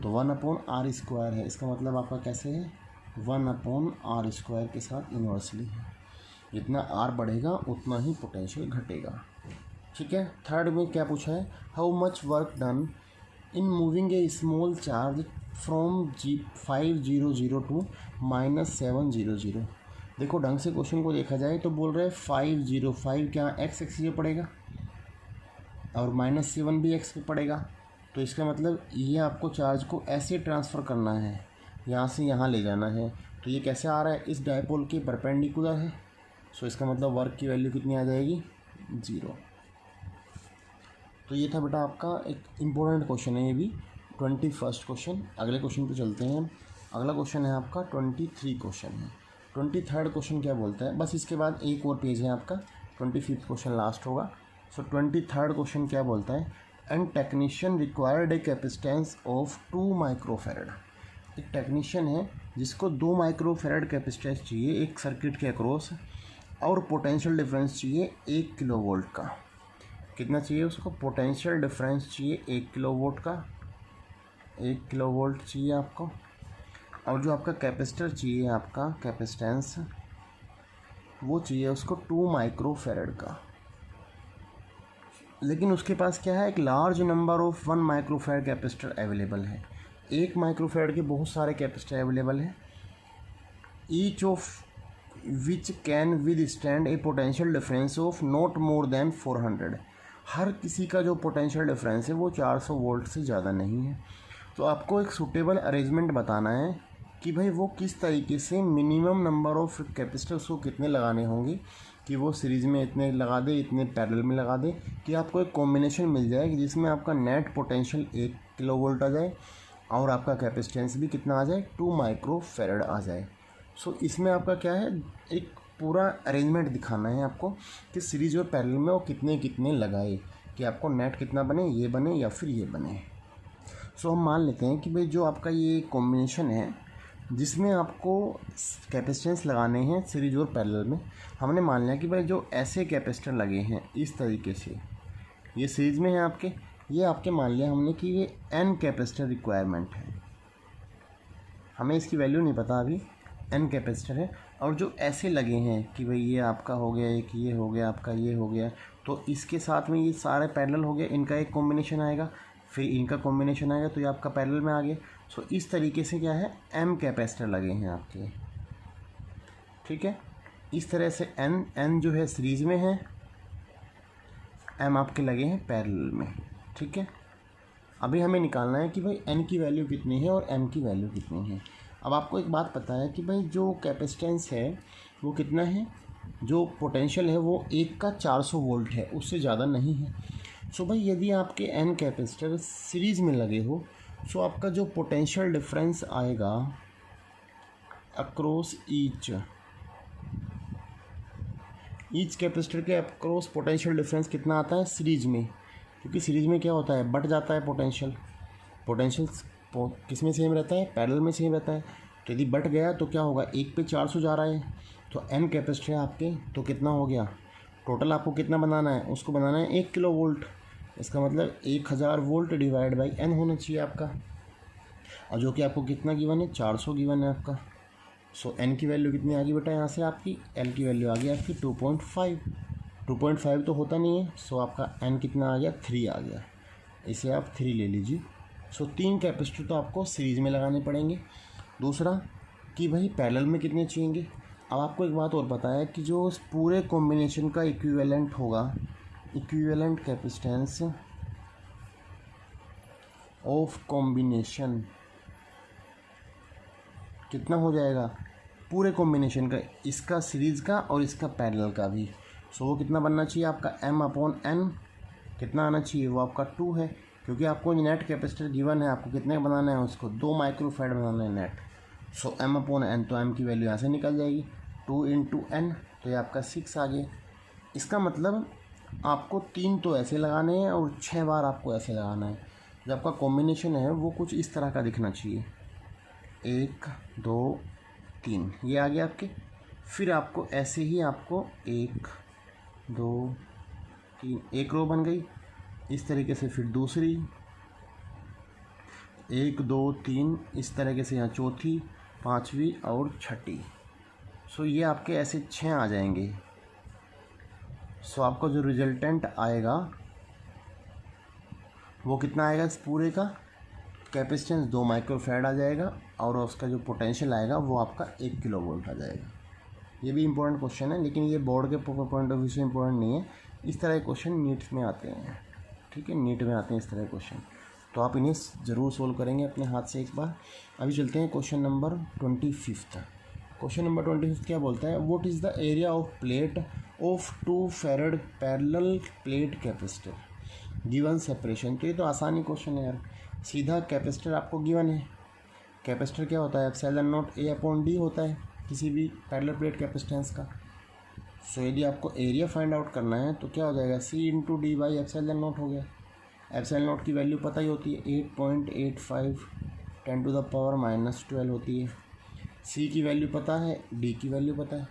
तो 1/r² है। इसका मतलब आपका कैसे है, 1/r² के साथ इन्वर्सली है। जितना आर बढ़ेगा उतना ही पोटेंशियल घटेगा, ठीक है। थर्ड में क्या पूछा है, how much work done in moving a small charge from 500 to -700। देखो ढंग से क्वेश्चन को देखा जाए तो बोल रहे हैं 505 क्या एक्स एक्सिस पे पड़ेगा और -7 भी एक्स पे पड़ेगा। तो इसका मतलब ये आपको चार्ज को ऐसे ट्रांसफ़र करना है, यहाँ से यहाँ ले जाना है। तो ये कैसे आ रहा है, इस डायपोल के परपेंडिकुलर है। सो इसका मतलब वर्क की वैल्यू कितनी आ जाएगी, 0। तो ये था बेटा आपका एक इम्पोर्टेंट क्वेश्चन है, ये भी 21st क्वेश्चन। अगले क्वेश्चन पे चलते हैं। अगला क्वेश्चन है आपका 23 क्वेश्चन है। 23rd क्वेश्चन क्या बोलता है, बस इसके बाद एक और पेज है आपका, 25th क्वेश्चन लास्ट होगा। सो 23rd क्वेश्चन क्या बोलता है, and technician required A capacitance of 2 microfarad. एक टेक्नीशियन है जिसको 2 माइक्रोफेरेड कैपेसिटेंस चाहिए एक सर्किट के अक्रॉस, और पोटेंशियल डिफरेंस चाहिए 1 किलोवोल्ट का। कितना चाहिए उसको, पोटेंशियल डिफरेंस चाहिए 1 किलोवोल्ट का, 1 किलोवोल्ट चाहिए आपको। और जो आपका कैपेसिटर चाहिए, आपका कैपेसिटेंस वो चाहिए उसको 2 माइक्रोफेरेड का। लेकिन उसके पास क्या है, एक large number of 1 microfarad capacitor available है। 1 माइक्रोफेरेड के बहुत सारे कैपेसिटर अवेलेबल है, each of which can with stand A potential difference of not more than 400। हर किसी का जो पोटेंशियल डिफरेंस है वो 400 वोल्ट से ज़्यादा नहीं है। तो आपको एक सूटेबल अरेंजमेंट बताना है कि भाई वो किस तरीके से मिनिमम नंबर ऑफ कैपेसिटर्स को कितने लगाने होंगे, कि वो सीरीज़ में इतने लगा दे, इतने पैरेलल में लगा दे, कि आपको एक कॉम्बिनेशन मिल जाए कि जिसमें आपका नेट पोटेंशियल 1 किलोवोल्ट आ जाए और आपका कैपेसिटेंस भी कितना आ जाए, 2 माइक्रोफेरेड आ जाए। सो इसमें आपका क्या है, एक पूरा अरेंजमेंट दिखाना है आपको कि सीरीज और पैरेलल में वो कितने कितने लगाए, कि आपको नेट कितना बने, ये बने या फिर ये बने। सो हम मान लेते हैं कि भाई जो आपका ये कॉम्बिनेशन है जिसमें आपको कैपेसिटेंस लगाने हैं सीरीज और पैरेलल में, हमने मान लिया कि भाई जो ऐसे कैपेसिटर लगे हैं इस तरीके से, ये सीरीज में है आपके, ये आपके मान लिया हमने कि ये n कैपेसिटर रिक्वायरमेंट है। हमें इसकी वैल्यू नहीं पता अभी, n कैपेसिटर है। और जो ऐसे लगे हैं कि भाई ये आपका हो गया, एक ये हो गया, आपका ये हो गया, तो इसके साथ में ये सारे पैरेलल हो गए, इनका एक कॉम्बिनेशन आएगा, फिर इनका कॉम्बिनेशन आएगा, तो ये आपका पैरेलल में आ गया। सो इस तरीके से क्या है, m कैपेसिटर लगे हैं आपके, ठीक है। इस तरह से n जो है सीरीज़ में है, m आपके लगे हैं पैरेलल में, ठीक है। अभी हमें निकालना है कि भाई n की वैल्यू कितनी है और m की वैल्यू कितनी है। अब आपको एक बात पता है कि भाई जो कैपेसिटेंस है वो कितना है, जो पोटेंशियल है वो 1 का 400 वोल्ट है, उससे ज़्यादा नहीं है। सो भाई यदि आपके n कैपेसिटर सीरीज़ में लगे हो, सो आपका जो पोटेंशियल डिफरेंस आएगा अक्रॉस ईच कैपेसिटर के अक्रॉस पोटेंशियल डिफरेंस कितना आता है सीरीज़ में, क्योंकि सीरीज़ में क्या होता है, बढ़ जाता है पोटेंशियल किस में सेम रहता है, पैरेलल में सेम रहता है। तो यदि बढ़ गया तो क्या होगा, 1 पे 400 जा रहा है, तो n कैपेसिटर है आपके, तो कितना हो गया, टोटल आपको कितना बनाना है, उसको बनाना है 1 किलो वोल्ट। इसका मतलब 1000 वोल्ट डिवाइड बाई n होना चाहिए आपका, और जो कि आपको कितना गिवन है, 400 गिवन है आपका। सो n की वैल्यू कितनी आ गई बेटा, यहाँ से आपकी l की वैल्यू आ गई आपकी 2.5 तो होता नहीं है। सो आपका n कितना आ गया, 3 आ गया, इसे आप 3 ले लीजिए। सो 3 कैपेसिटर तो आपको सीरीज़ में लगाने पड़ेंगे। दूसरा कि भाई पैरेलल में कितने चाहिए। अब आपको एक बात और पता है कि जो उस पूरे कॉम्बिनेशन का इक्विवेलेंट होगा, इक्विवेलेंट कैपेसिटेंस ऑफ कॉम्बिनेशन कितना हो जाएगा, पूरे कॉम्बिनेशन का, इसका सीरीज़ का और इसका पैरेलल का भी। सो वो कितना बनना चाहिए आपका m/n, कितना आना चाहिए, वो आपका 2 है, क्योंकि आपको नेट कैपेसिटर गिवन है, आपको कितने बनाना है उसको 2 माइक्रोफैड बनाना है नेट। सो m/n, तो m की वैल्यू यहाँ से निकल जाएगी 2 × n, तो ये आपका 6 आ गया। इसका मतलब आपको 3 तो ऐसे लगाने हैं और 6 बार आपको ऐसे लगाना है। जो आपका कॉम्बिनेशन है वो कुछ इस तरह का दिखना चाहिए, 1 2 3, ये आ गया आपके। फिर आपको ऐसे ही आपको 1 2 3, एक रो बन गई इस तरीके से, फिर दूसरी 1 2 3 इस तरीके से, यहाँ चौथी, पांचवी और छठी। सो ये आपके ऐसे 6 आ जाएंगे। सो आपका जो रिजल्टेंट आएगा वो कितना आएगा, इस पूरे का कैपेसिटेंस 2 माइक्रोफैड आ जाएगा और उसका जो पोटेंशियल आएगा वो आपका 1 किलोवोल्ट आ जाएगा। ये भी इम्पोर्टेंट क्वेश्चन है, लेकिन ये बोर्ड के पॉइंट ऑफ व्यू से इम्पोर्टेंट नहीं है। इस तरह के क्वेश्चन नीट में आते हैं, ठीक है, नीट में आते हैं इस तरह के क्वेश्चन, तो आप इन्हें ज़रूर सोल्व करेंगे अपने हाथ से एक बार। अभी चलते हैं क्वेश्चन नंबर 25। क्वेश्चन नंबर 25 क्या बोलता है, what is the area of plate of 2 farad parallel plate capacitor given separation. तो ये तो आसानी क्वेश्चन है यार, सीधा कैपेसिटर आपको गिवन है। कैपेसिटर क्या होता है, ε0 A/d होता है किसी भी पैरेलल प्लेट कैपेसिटेंस का। सो यदि आपको एरिया फाइंड आउट करना है तो क्या हो जाएगा, C × d/ε0 हो गया। ε0 की वैल्यू पता ही होती है 8.85 10⁻⁻12 होती है। C की वैल्यू पता है, D की वैल्यू पता है।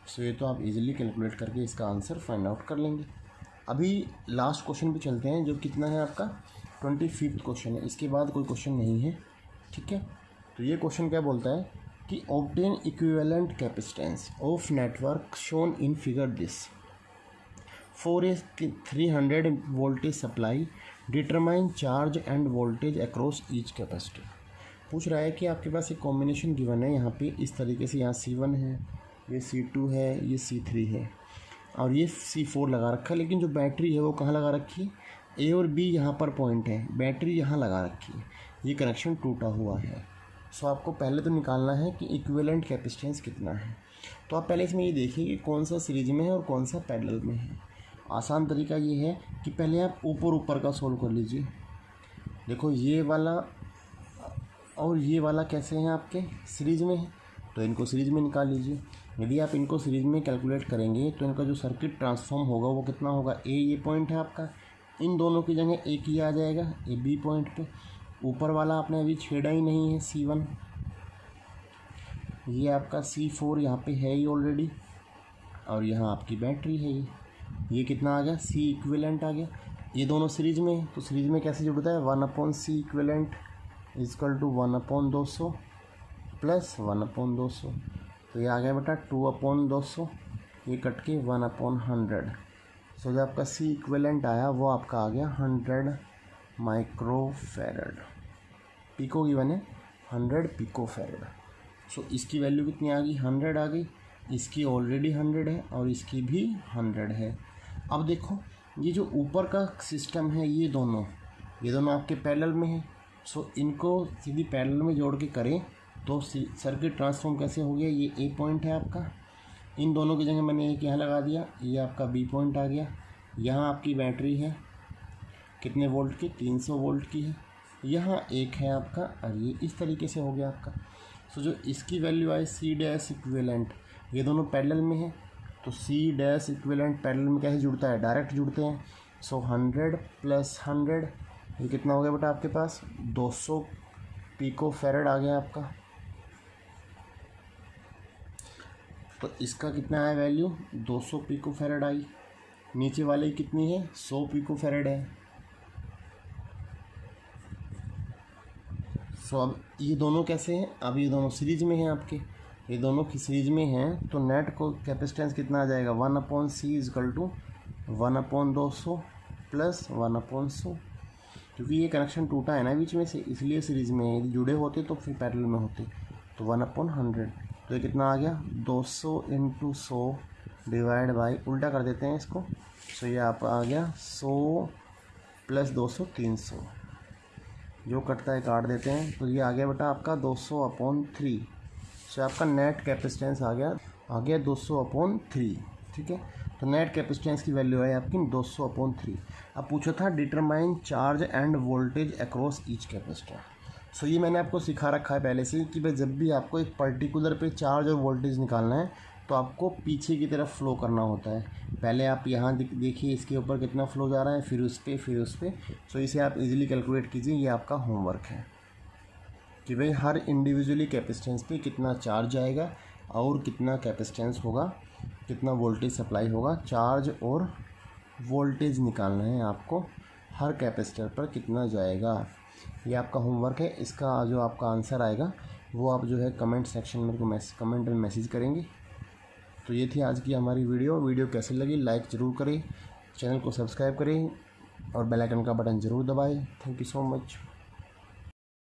सो ये तो आप इजीली कैलकुलेट करके इसका आंसर फाइंड आउट कर लेंगे। अभी लास्ट क्वेश्चन पे चलते हैं, जो कितना है आपका 25वां क्वेश्चन है, इसके बाद कोई क्वेश्चन नहीं है, ठीक है। तो ये क्वेश्चन क्या बोलता है कि obtain equivalent capacitance of network shown in figure this for a 300 voltage supply, determine charge and voltage across each capacitor. पूछ रहा है कि आपके पास एक कॉम्बिनेशन गिवन है यहाँ पे इस तरीके से, यहाँ C1 है, ये C2 है, ये C3 है और ये C4 लगा रखा है, लेकिन जो बैटरी है वो कहाँ लगा रखी है, A और B यहाँ पर पॉइंट है, बैटरी यहाँ लगा रखी है, ये कनेक्शन टूटा हुआ है। सो आपको पहले तो निकालना है कि इक्विवेलेंट कैपेसिटेंस कितना है। तो आप पहले इसमें ये देखिए कि कौन सा सीरीज में है और कौन सा पैरेलल में है। आसान तरीका ये है कि पहले आप ऊपर का सोल्व कर लीजिए। देखो ये वाला और ये वाला कैसे हैं आपके सीरीज में है, तो इनको सीरीज में निकाल लीजिए। यदि आप इनको सीरीज में कैलकुलेट करेंगे तो इनका जो सर्किट ट्रांसफॉर्म होगा वो कितना होगा, ए ये पॉइंट है आपका, इन दोनों की जगह एक ही आ जाएगा ए बी पॉइंट पे। ऊपर वाला आपने अभी छेड़ा ही नहीं है C1, ये आपका C4 यहाँ पे है ही ऑलरेडी, और यहाँ आपकी बैटरी है ये कितना आ गया, C इक्विवेलेंट आ गया। ये दोनों सीरीज में है, तो सीरीज में कैसे जुड़ता है, 1/C equivalent equal to 1/200 plus 1/200, तो ये आ गया बेटा 2/200, ये कट के 1/100। सो जो आपका C इक्विवेलेंट आया वो आपका आ गया 100 माइक्रोफैरड। पिको गिवन है 100 पिकोफैरड। सो इसकी वैल्यू कितनी आ गई, 100 आ गई, इसकी ऑलरेडी 100 है और इसकी भी 100 है। अब देखो ये जो ऊपर का सिस्टम है ये दोनों आपके पैरेलल में है। सो इनको सीधी पैरेलल में जोड़ के करें तो सर्किट ट्रांसफॉर्म कैसे हो गया, ये ए पॉइंट है आपका, इन दोनों की जगह मैंने एक यहाँ लगा दिया, ये आपका बी पॉइंट आ गया। यहाँ आपकी बैटरी है कितने वोल्ट की, 300 वोल्ट की है, यहाँ एक है आपका, और ये इस तरीके से हो गया आपका। सो जो इसकी वैल्यू आई C' इक्विवेलेंट, ये दोनों पैरेलल में है, तो C' इक्विवेलेंट पैरेलल में कैसे जुड़ता है, डायरेक्ट जुड़ते हैं। सो 100 + 100 ये कितना हो गया बेटा आपके पास 200 पिकोफैरड आ गया आपका। तो इसका कितना है वैल्यू, 200 पिकोफैरड आई। नीचे वाले कितनी है, 100 पिकोफैरड है। सो अब ये दोनों कैसे हैं, अब ये दोनों सीरीज में हैं आपके, ये दोनों की सीरीज में हैं, तो नेट को कैपेसिटेंस कितना आ जाएगा, 1/C इक्वल टू 1/200 प्लस 1/100। क्योंकि ये कनेक्शन टूटा है ना बीच में से, इसलिए सीरीज में है, जुड़े होते तो फिर पैरेलल में होते, तो 1/100। तो ये कितना आ गया, 200 × 100 डिवाइड बाई, उल्टा कर देते हैं इसको। सो ये आप आ गया 100 + 200 300, जो कटता है काट देते हैं। तो ये आ गया बेटा आपका 200/3। तो आपका नेट कैपेसिटेंस आ गया 200/3। ठीक है, तो नेट कैपेसिटेंस की वैल्यू है आपकी 200/3। अब पूछा था determine charge and voltage across each capacitor. So ये मैंने आपको सिखा रखा है पहले से कि भाई जब भी आपको एक पर्टिकुलर पे चार्ज और वोल्टेज निकालना है तो आपको पीछे की तरफ फ्लो करना होता है। पहले आप यहाँ देखिए इसके ऊपर कितना फ्लो जा रहा है, फिर उस पर। सो इसे आप इजीली कैलकुलेट कीजिए, ये आपका होमवर्क है कि भाई हर इंडिविजुअली कैपेसिटेंस पे कितना चार्ज जाएगा और कितना कैपेसिटेंस होगा, कितना वोल्टेज सप्लाई होगा। चार्ज और वोल्टेज निकालना है आपको, हर कैपेसिटर पर कितना जाएगा। ये आपका होमवर्क है। इसका जो आपका आंसर आएगा वो आप जो है कमेंट सेक्शन में कमेंट में मैसेज करेंगे। तो ये थी आज की हमारी वीडियो कैसी लगी लाइक ज़रूर करें, चैनल को सब्सक्राइब करें और बेल आइकन का बटन ज़रूर दबाएं। Thank you so much.